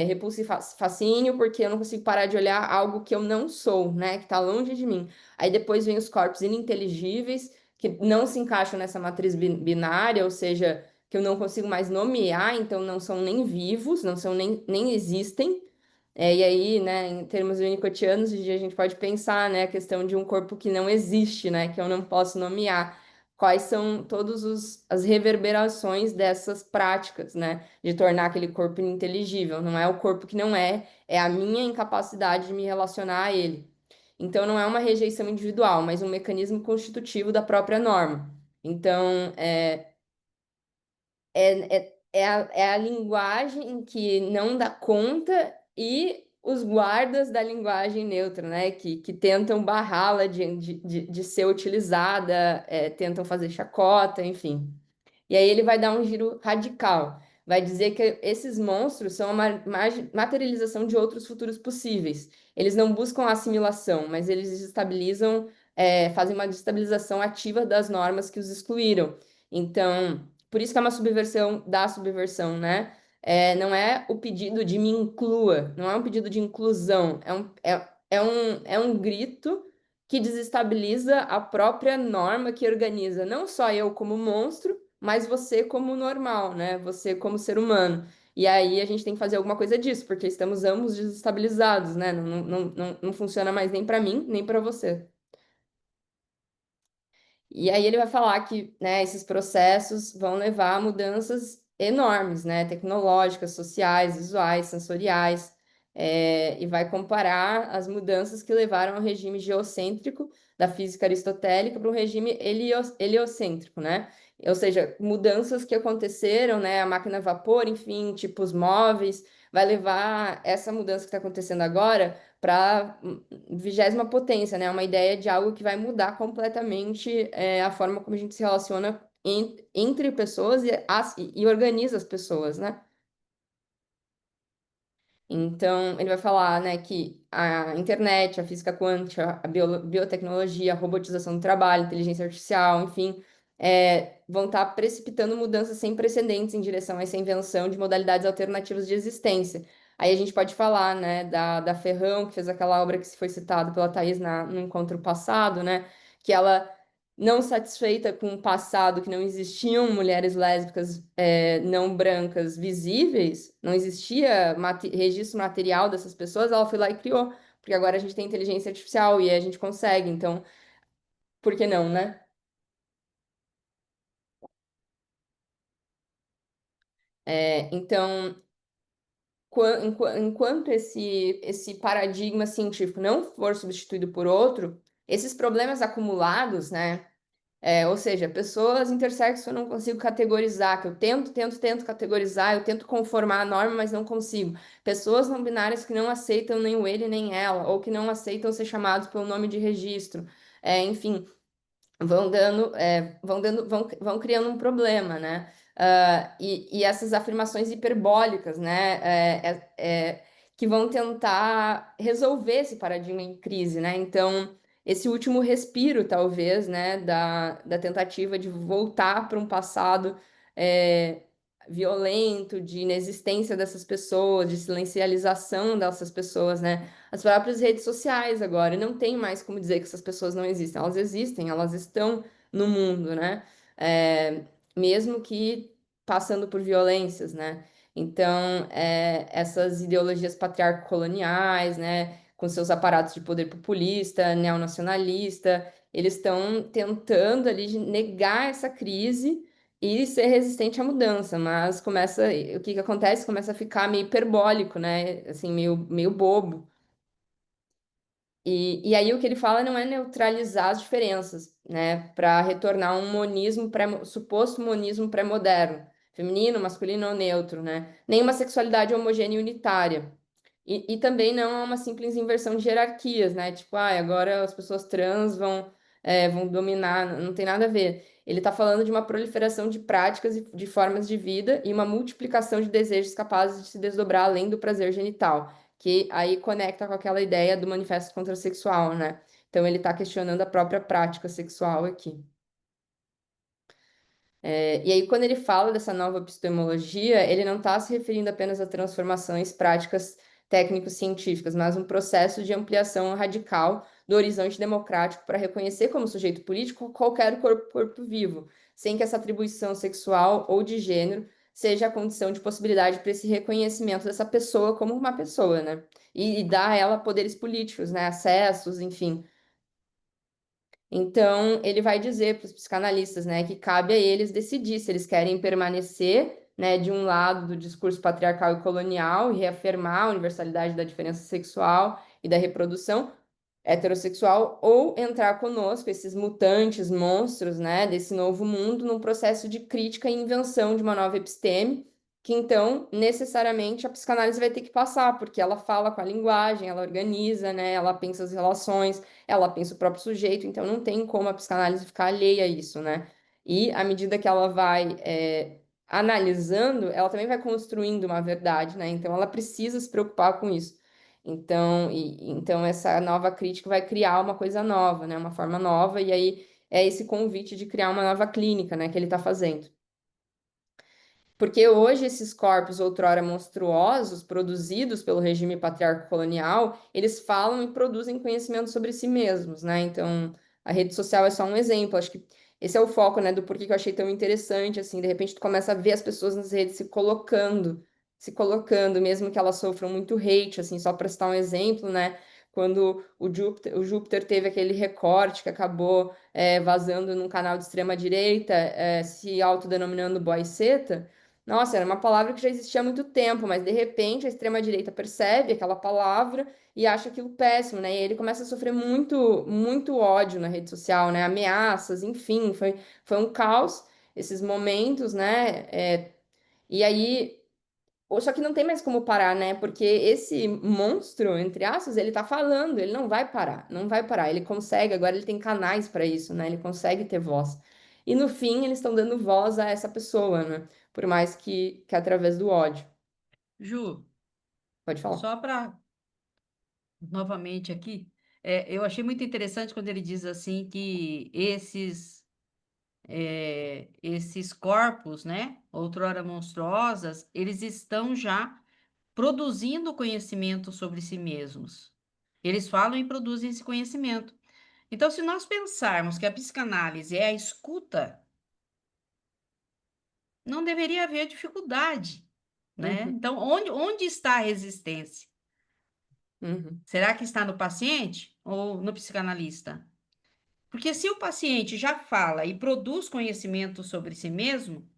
repulsa e fascínio, porque eu não consigo parar de olhar algo que eu não sou, né, que está longe de mim. Aí depois vem os corpos ininteligíveis, que não se encaixam nessa matriz binária, ou seja, que eu não consigo mais nomear, então não são nem vivos, não são nem existem. E aí, né, em termos unicotianos, a gente pode pensar, né, a questão de um corpo que não existe, né, que eu não posso nomear. Quais são todas as reverberações dessas práticas, né, de tornar aquele corpo ininteligível? Não é o corpo que não é a minha incapacidade de me relacionar a ele. Então, não é uma rejeição individual, mas um mecanismo constitutivo da própria norma. Então, é a linguagem que não dá conta e os guardas da linguagem neutra, né? Que tentam barrá-la de ser utilizada, tentam fazer chacota, enfim. E aí ele vai dar um giro radical. vai dizer que esses monstros são materialização de outros futuros possíveis. Eles não buscam a assimilação, mas eles desestabilizam, fazem uma destabilização ativa das normas que os excluíram. Então, por isso que é uma subversão da subversão, né? Não é o pedido de me inclua, não é um pedido de inclusão, é um grito que desestabiliza a própria norma que organiza não só eu como monstro, mas você como normal, né? Você como ser humano. E aí a gente tem que fazer alguma coisa disso, porque estamos ambos desestabilizados, né? Não funciona mais nem para mim, nem para você. E aí ele vai falar que, né, esses processos vão levar a mudanças enormes, né, tecnológicas, sociais, visuais, sensoriais, e vai comparar as mudanças que levaram ao regime geocêntrico da física aristotélica para um regime heliocêntrico, né? Ou seja, mudanças que aconteceram, né, a máquina a vapor, enfim, tipos móveis, vai levar essa mudança que está acontecendo agora para 20ª potência, né? Uma ideia de algo que vai mudar completamente a forma como a gente se relaciona entre pessoas e organiza as pessoas, né? Então, ele vai falar, né, que a internet, a física quântica, a biotecnologia, a robotização do trabalho, a inteligência artificial, enfim, vão estar precipitando mudanças sem precedentes em direção a essa invenção de modalidades alternativas de existência. Aí a gente pode falar, né, da Ferrão, que fez aquela obra que foi citada pela Thais no encontro passado, né, que ela não satisfeita com o passado, que não existiam mulheres lésbicas não brancas visíveis, não existia registro material dessas pessoas, ela foi lá e criou, porque agora a gente tem inteligência artificial e a gente consegue, então, por que não, né? Então, enquanto esse paradigma científico não for substituído por outro, esses problemas acumulados, né? Ou seja, pessoas intersexo eu não consigo categorizar, que eu tento categorizar, eu tento conformar a norma, mas não consigo. Pessoas não binárias que não aceitam nem o ele nem ela, ou que não aceitam ser chamados pelo nome de registro. Enfim, vão criando um problema, né? E essas afirmações hiperbólicas, né? Que vão tentar resolver esse paradigma em crise, né? Então, esse último respiro, talvez, né? Da tentativa de voltar para um passado é, violento, de inexistência dessas pessoas, de silencialização dessas pessoas, né? As próprias redes sociais agora, não tem mais como dizer que essas pessoas não existem, elas estão no mundo, né? É, mesmo que passando por violências, né? Então, essas ideologias patriarco-coloniais, né, com seus aparatos de poder populista, neonacionalista, eles estão tentando ali negar essa crise e ser resistente à mudança, mas o que que acontece? Começa a ficar meio hiperbólico, né? Assim, meio bobo. E aí o que ele fala não é neutralizar as diferenças, né, para retornar a um monismo suposto monismo pré-moderno, feminino, masculino ou neutro, né, nem uma sexualidade homogênea e unitária. E também não é uma simples inversão de hierarquias, né, tipo, agora as pessoas trans vão dominar, não tem nada a ver. Ele está falando de uma proliferação de práticas e de formas de vida e uma multiplicação de desejos capazes de se desdobrar além do prazer genital que aí conecta com aquela ideia do manifesto contrasexual, né? Então ele está questionando a própria prática sexual aqui. E aí, quando ele fala dessa nova epistemologia, ele não está se referindo apenas a transformações práticas técnico-científicas, mas um processo de ampliação radical do horizonte democrático para reconhecer como sujeito político qualquer corpo vivo, sem que essa atribuição sexual ou de gênero seja a condição de possibilidade para esse reconhecimento dessa pessoa como uma pessoa, né? E dar a ela poderes políticos, né? Acessos, enfim. Então, ele vai dizer para os psicanalistas, né, que cabe a eles decidir se eles querem permanecer, né, de um lado do discurso patriarcal e colonial e reafirmar a universalidade da diferença sexual e da reprodução heterossexual, ou entrar conosco, esses mutantes, monstros, né, desse novo mundo, num processo de crítica e invenção de uma nova episteme, que então, necessariamente, a psicanálise vai ter que passar, porque ela fala com a linguagem, ela organiza, né, ela pensa as relações, ela pensa o próprio sujeito, então não tem como a psicanálise ficar alheia a isso, né? E à medida que ela vai analisando, ela também vai construindo uma verdade, né? Então ela precisa se preocupar com isso. Então essa nova crítica vai criar uma coisa nova, né? Uma forma nova, e aí é esse convite de criar uma nova clínica, né, que ele está fazendo. Porque hoje esses corpos outrora monstruosos, produzidos pelo regime patriarcal colonial, eles falam e produzem conhecimento sobre si mesmos, né? Então, a rede social é só um exemplo. Acho que esse é o foco, né, do porquê que eu achei tão interessante, assim, de repente tu começa a ver as pessoas nas redes se colocando, mesmo que elas sofram muito hate, assim, só para citar um exemplo, né? Quando o Júpiter teve aquele recorte que acabou vazando num canal de extrema-direita, se autodenominando boiceta. Nossa, era uma palavra que já existia há muito tempo, mas de repente a extrema-direita percebe aquela palavra e acha aquilo péssimo, né? E ele começa a sofrer muito, muito ódio na rede social, né? Ameaças, enfim, foi um caos esses momentos, né? E aí, só que não tem mais como parar, né? Porque esse monstro, entre aspas, ele tá falando, ele não vai parar, não vai parar. Ele consegue, agora ele tem canais para isso, né? Ele consegue ter voz. E no fim, eles estão dando voz a essa pessoa, né? Por mais que através do ódio. Ju, Pode falar. só para novamente aqui, eu achei muito interessante quando ele diz assim que esses corpos, né, outrora monstruosas, eles estão já produzindo conhecimento sobre si mesmos. Eles falam e produzem esse conhecimento. Então, se nós pensarmos que a psicanálise é a escuta, não deveria haver dificuldade, né? Uhum, Então, onde está a resistência? uhum, Será que está no paciente ou no psicanalista? Porque se o paciente já fala e produz conhecimento sobre si mesmo,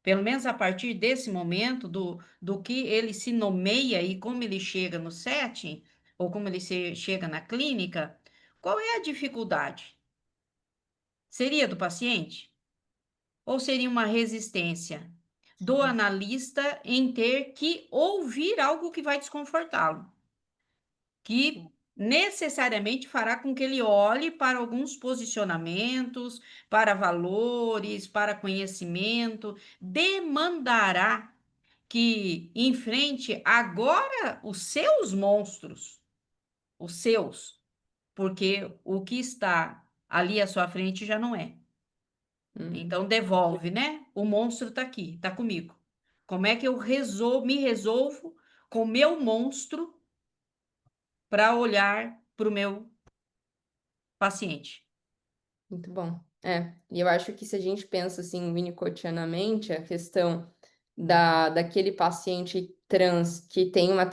pelo menos a partir desse momento, do que ele se nomeia e como ele chega no setting, ou como ele chega na clínica, qual é a dificuldade? Seria do paciente? Ou seria uma resistência do analista em ter que ouvir algo que vai desconfortá-lo? Que necessariamente fará com que ele olhe para alguns posicionamentos, para valores, para conhecimento, demandará que enfrente agora os seus monstros, os seus, porque o que está ali à sua frente já não é. uhum. Então devolve, né? O monstro está aqui, está comigo. Como é que eu me resolvo com o meu monstro para olhar para o meu paciente? Muito bom. E eu acho que se a gente pensa assim, winnicottianamente, a questão daquele paciente trans que tem uma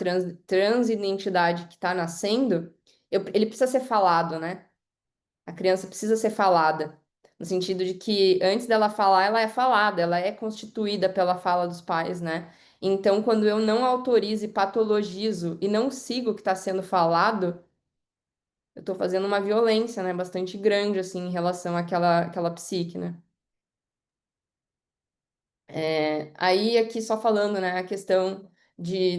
transidentidade que está nascendo, ele precisa ser falado, né? A criança precisa ser falada, no sentido de que antes dela falar, ela é falada, ela é constituída pela fala dos pais, né? Então, quando eu não autorizo e patologizo e não sigo o que está sendo falado, eu estou fazendo uma violência, né, bastante grande, assim, em relação àquela psique, né? Aí, aqui só falando, né, a questão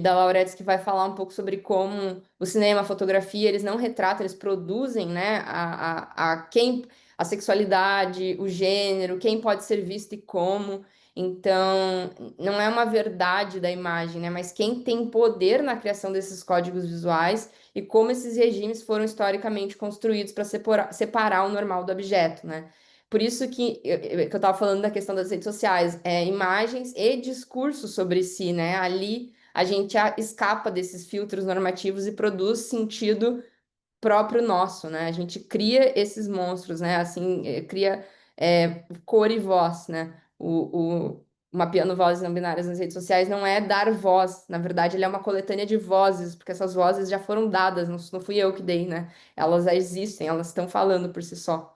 da Lauretis, que vai falar um pouco sobre como o cinema, a fotografia, eles não retratam, eles produzem, né, a sexualidade, o gênero, quem pode ser visto e como. Então, não é uma verdade da imagem, né, mas quem tem poder na criação desses códigos visuais e como esses regimes foram historicamente construídos para separar o normal do objeto, né? Por isso que eu estava falando da questão das redes sociais, imagens e discursos sobre si, né? Ali a gente escapa desses filtros normativos e produz sentido próprio nosso, né? A gente cria esses monstros, né? Assim, cria cor e voz, né? Mapeando vozes não binárias nas redes sociais não é dar voz, na verdade, ele é uma coletânea de vozes, porque essas vozes já foram dadas, não fui eu que dei, né? Elas já existem, elas estão falando por si só.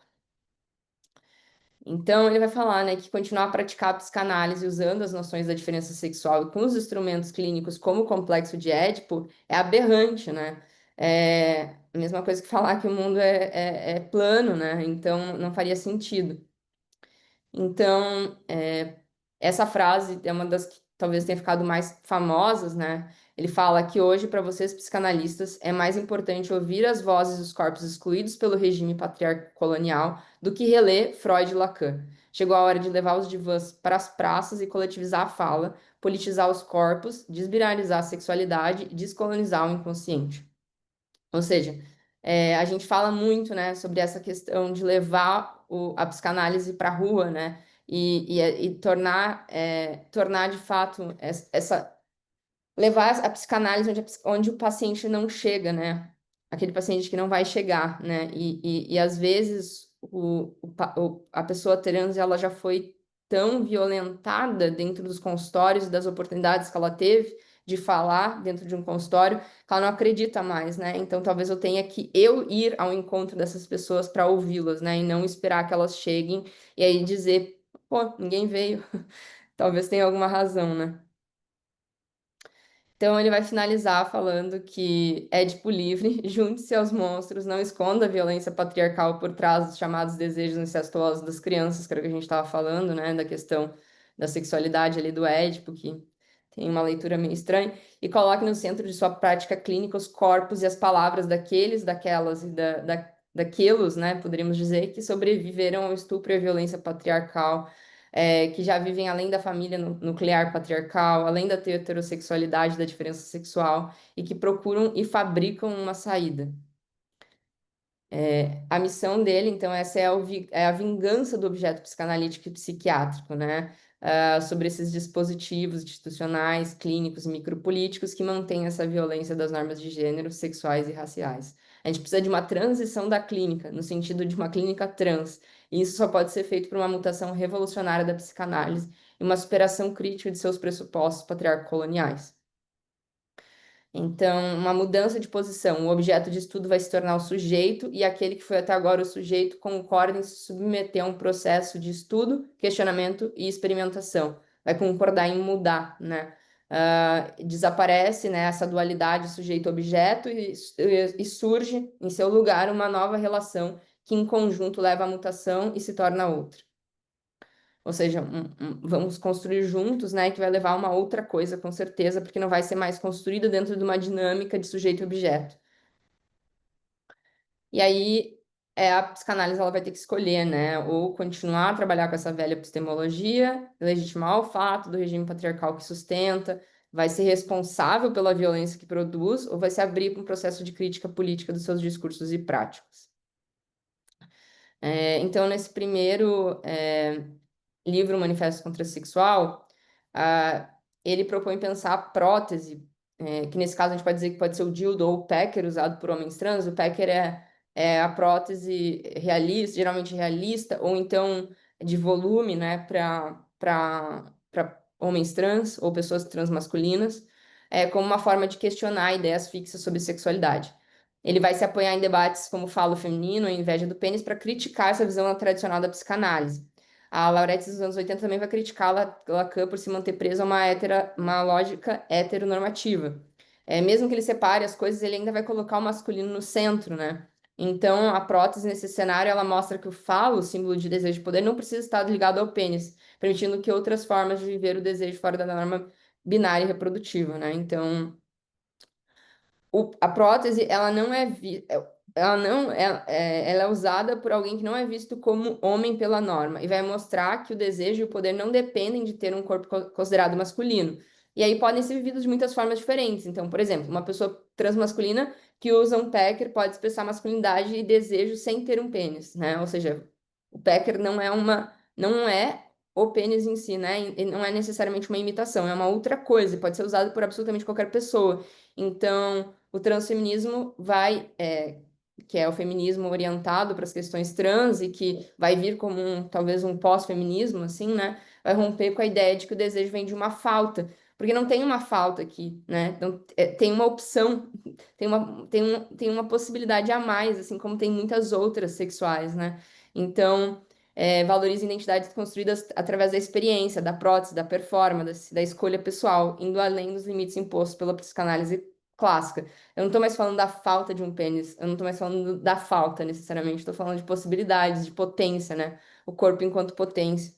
Então, ele vai falar, né, que continuar a praticar a psicanálise usando as noções da diferença sexual e com os instrumentos clínicos como o complexo de Édipo é aberrante, né? É a mesma coisa que falar que o mundo é plano, né? Então, não faria sentido. Então, essa frase é uma das que talvez tenha ficado mais famosas, né? Ele fala que hoje, para vocês psicanalistas, é mais importante ouvir as vozes dos corpos excluídos pelo regime patriarcal colonial do que reler Freud e Lacan. Chegou a hora de levar os divãs para as praças e coletivizar a fala, politizar os corpos, desbinarizar a sexualidade e descolonizar o inconsciente. Ou seja, a gente fala muito, né, sobre essa questão de levar a psicanálise para a rua, né, e tornar de fato levar a psicanálise onde o paciente não chega, né, aquele paciente que não vai chegar, né, e às vezes a pessoa trans ela já foi tão violentada dentro dos consultórios e das oportunidades que ela teve de falar dentro de um consultório, que ela não acredita mais, né? Então talvez eu tenha que ir ao encontro dessas pessoas para ouvi-las, né? E não esperar que elas cheguem e aí dizer, pô, ninguém veio. Talvez tenha alguma razão, né? Então ele vai finalizar falando que Édipo livre, junte-se aos monstros, não esconda a violência patriarcal por trás dos chamados desejos incestuosos das crianças, que era o que a gente estava falando, né? Da questão da sexualidade ali do Édipo, que tem uma leitura meio estranha, e coloque no centro de sua prática clínica os corpos e as palavras daqueles, daquelas e daqueles, né? Poderíamos dizer, que sobreviveram ao estupro e à violência patriarcal, que já vivem além da família nuclear patriarcal, além da heterossexualidade, da diferença sexual, e que procuram e fabricam uma saída. A missão dele, então, essa é a vingança do objeto psicanalítico e psiquiátrico, né? Sobre esses dispositivos institucionais, clínicos e micropolíticos que mantêm essa violência das normas de gênero, sexuais e raciais. A gente precisa de uma transição da clínica, no sentido de uma clínica trans, e isso só pode ser feito por uma mutação revolucionária da psicanálise e uma superação crítica de seus pressupostos patriarco-coloniais. Então, uma mudança de posição. O objeto de estudo vai se tornar o sujeito e aquele que foi até agora o sujeito concorda em se submeter a um processo de estudo, questionamento e experimentação. Vai concordar em mudar, né? Desaparece, né, essa dualidade sujeito-objeto e surge em seu lugar uma nova relação que em conjunto leva à mutação e se torna outra. Ou seja, vamos construir juntos, né? Que vai levar a uma outra coisa, com certeza, porque não vai ser mais construído dentro de uma dinâmica de sujeito e objeto. E aí, a psicanálise ela vai ter que escolher, né? Ou continuar a trabalhar com essa velha epistemologia, legitimar o fato do regime patriarcal que sustenta, vai ser responsável pela violência que produz, ou vai se abrir para um processo de crítica política dos seus discursos e práticas. Então, nesse primeiro livro Manifesto Contrasexual, ele propõe pensar a prótese, que nesse caso a gente pode dizer que pode ser o dildo ou o pecker usado por homens trans. O pecker é a prótese realista, geralmente realista, ou então de volume, né, para homens trans ou pessoas transmasculinas, como uma forma de questionar ideias fixas sobre sexualidade. Ele vai se apoiar em debates como falo feminino e inveja do pênis para criticar essa visão tradicional da psicanálise. A Lauretis dos anos 80 também vai criticar Lacan por se manter preso a uma lógica heteronormativa. Mesmo que ele separe as coisas, ele ainda vai colocar o masculino no centro, né? Então, a prótese nesse cenário, ela mostra que o falo, símbolo de desejo de poder, não precisa estar ligado ao pênis, permitindo que outras formas de viver o desejo fora da norma binária e reprodutiva, né? Então, a prótese, ela não ela não ela é usada por alguém que não é visto como homem pela norma e vai mostrar que o desejo e o poder não dependem de ter um corpo considerado masculino. E aí podem ser vividos de muitas formas diferentes. Então, por exemplo, uma pessoa transmasculina que usa um pecker pode expressar masculinidade e desejo sem ter um pênis, né? Ou seja, o pecker não é o pênis em si, né? E não é necessariamente uma imitação, é uma outra coisa, pode ser usado por absolutamente qualquer pessoa. Então, o transfeminismo que é o feminismo orientado para as questões trans e que vai vir como talvez um pós-feminismo, assim, né? Vai romper com a ideia de que o desejo vem de uma falta, porque não tem uma falta aqui, né? Então, tem uma opção, tem uma possibilidade a mais, assim como tem muitas outras sexuais, né? Então, valoriza identidades construídas através da experiência, da prótese, da performance, da escolha pessoal, indo além dos limites impostos pela psicanálise clássica. Eu não estou mais falando da falta de um pênis, eu não estou mais falando da falta necessariamente, estou falando de possibilidades, de potência, né? O corpo enquanto potência.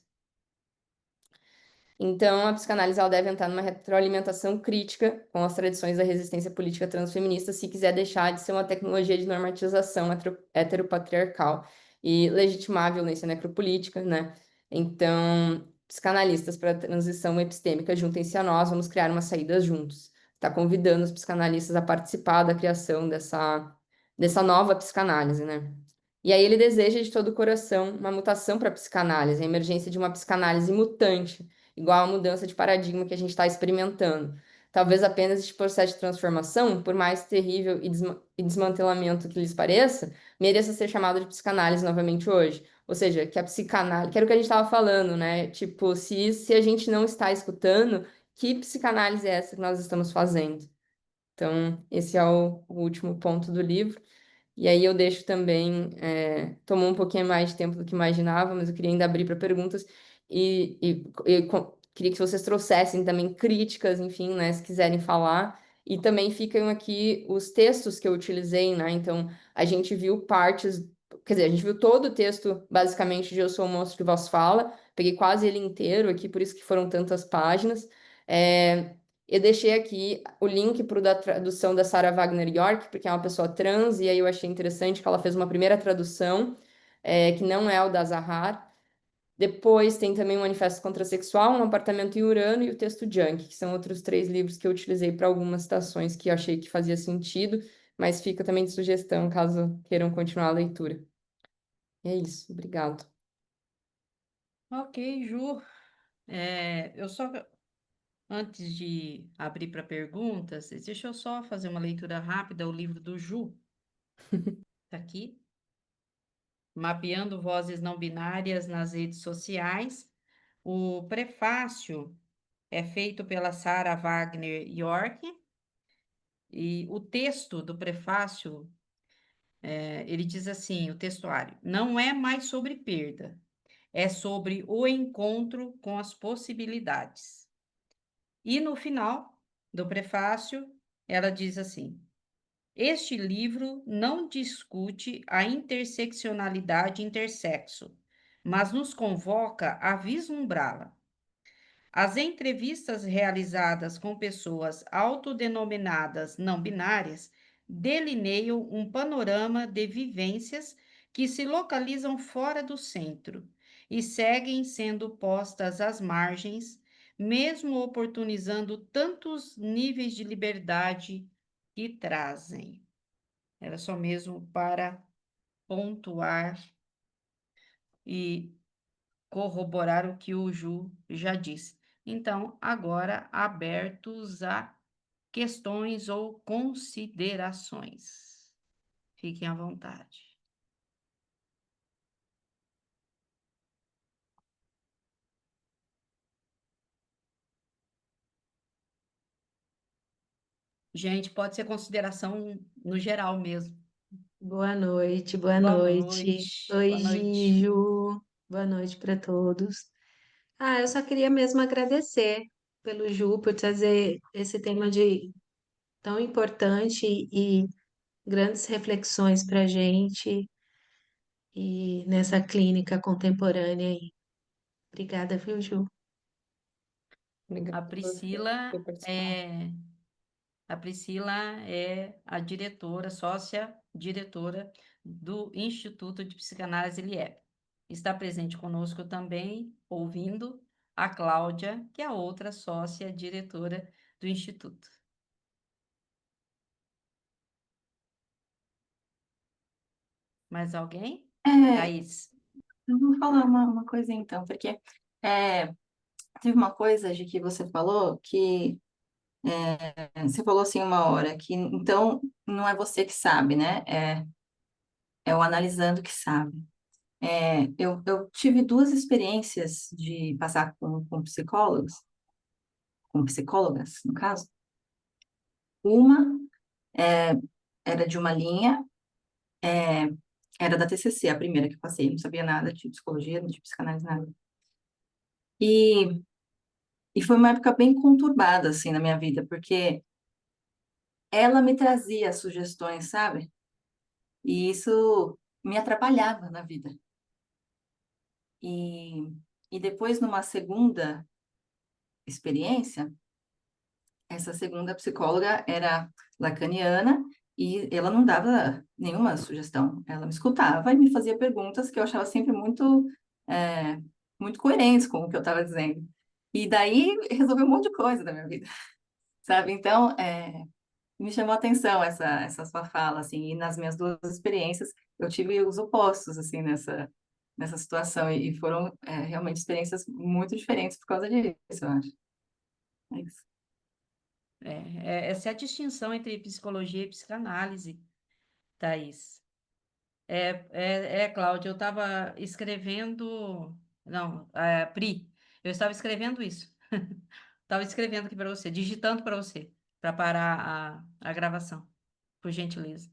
Então, a psicanálise ela deve entrar numa retroalimentação crítica com as tradições da resistência política transfeminista, se quiser deixar de ser uma tecnologia de normatização heteropatriarcal e legitimar a violência necropolítica, né? Então, psicanalistas para a transição epistêmica, juntem-se a nós, vamos criar uma saída juntos. Está convidando os psicanalistas a participar da criação dessa nova psicanálise, né? E aí ele deseja de todo o coração uma mutação para a psicanálise, a emergência de uma psicanálise mutante, igual à mudança de paradigma que a gente está experimentando. Talvez apenas este processo de transformação, por mais terrível e desmantelamento que lhes pareça, mereça ser chamado de psicanálise novamente hoje. Ou seja, que a psicanálise, que era o que a gente estava falando, né? Tipo, se a gente não está escutando, que psicanálise é essa que nós estamos fazendo? Então, esse é o último ponto do livro. E aí eu deixo também, tomou um pouquinho mais de tempo do que imaginava, mas eu queria ainda abrir para perguntas queria que vocês trouxessem também críticas, enfim, né, se quiserem falar. E também ficam aqui os textos que eu utilizei, né? Então, a gente viu partes, quer dizer, a gente viu todo o texto, basicamente, de Eu Sou o Monstro que Vos Fala, peguei quase ele inteiro aqui, por isso que foram tantas páginas. Eu deixei aqui o link para o da tradução da Sarah Wagner York, porque é uma pessoa trans, e aí eu achei interessante que ela fez uma primeira tradução, que não é o da Zahar. Depois tem também o Manifesto Contrasexual, Um Apartamento em Urano e o Texto Junk, que são outros 3 livros que eu utilizei para algumas citações que eu achei que fazia sentido, mas fica também de sugestão caso queiram continuar a leitura. E é isso, obrigado. Ok, Ju. Eu só, antes de abrir para perguntas, deixa eu só fazer uma leitura rápida, o livro do Ju, tá aqui. Mapeando vozes não binárias nas redes sociais. O prefácio é feito pela Sarah Wagner York, e o texto do prefácio, ele diz assim, o textuário, não é mais sobre perda, é sobre o encontro com as possibilidades. E no final do prefácio, ela diz assim: este livro não discute a interseccionalidade intersexo, mas nos convoca a vislumbrá-la. As entrevistas realizadas com pessoas autodenominadas não binárias delineiam um panorama de vivências que se localizam fora do centro e seguem sendo postas às margens, mesmo oportunizando tantos níveis de liberdade que trazem. Era só mesmo para pontuar e corroborar o que o Ju já disse. Então, agora abertos a questões ou considerações. Fiquem à vontade. Gente, pode ser consideração no geral mesmo. Boa noite, boa Boa noite. noite, Oi, boa noite. Ju. Boa noite para todos. Eu só queria mesmo agradecer pelo Ju por trazer esse tema de tão importante e grandes reflexões para a gente e nessa clínica contemporânea aí. Obrigada, viu, Ju? Obrigada A por você ter Priscila participado. é A Priscila é a diretora, sócia diretora do Instituto de Psicanálise LIEP. Está presente conosco também, ouvindo, a Cláudia, que é a outra sócia diretora do Instituto. Mais alguém? É, Thaís. eu vou falar uma coisa então, porque é, teve uma coisa de que você falou que você falou assim uma hora que então não é você que sabe, né? É o analisando que sabe. Eu tive 2 experiências de passar com psicólogos, com psicólogas, no caso. Uma é, era de uma linha, é, era da TCC, a primeira que eu passei, não sabia nada de psicologia, de psicanálise, nada. E, e foi uma época bem conturbada, assim, na minha vida, porque ela me trazia sugestões, sabe? E isso me atrapalhava na vida. E, e depois, numa segunda experiência, essa segunda psicóloga era lacaniana e ela não dava nenhuma sugestão. Ela me escutava e me fazia perguntas que eu achava sempre muito muito coerentes com o que eu estava dizendo. E daí resolveu um monte de coisa da minha vida, sabe? Então, me chamou a atenção essa sua fala, assim, e nas minhas duas experiências, eu tive os opostos, assim, nessa situação, e foram, realmente experiências muito diferentes por causa disso, eu acho. É isso. Essa é a distinção entre psicologia e psicanálise, Thaís. Cláudia, eu estava escrevendo. Não, Pri, eu estava escrevendo isso. Estava escrevendo aqui para você, digitando para você, para parar a gravação, por gentileza.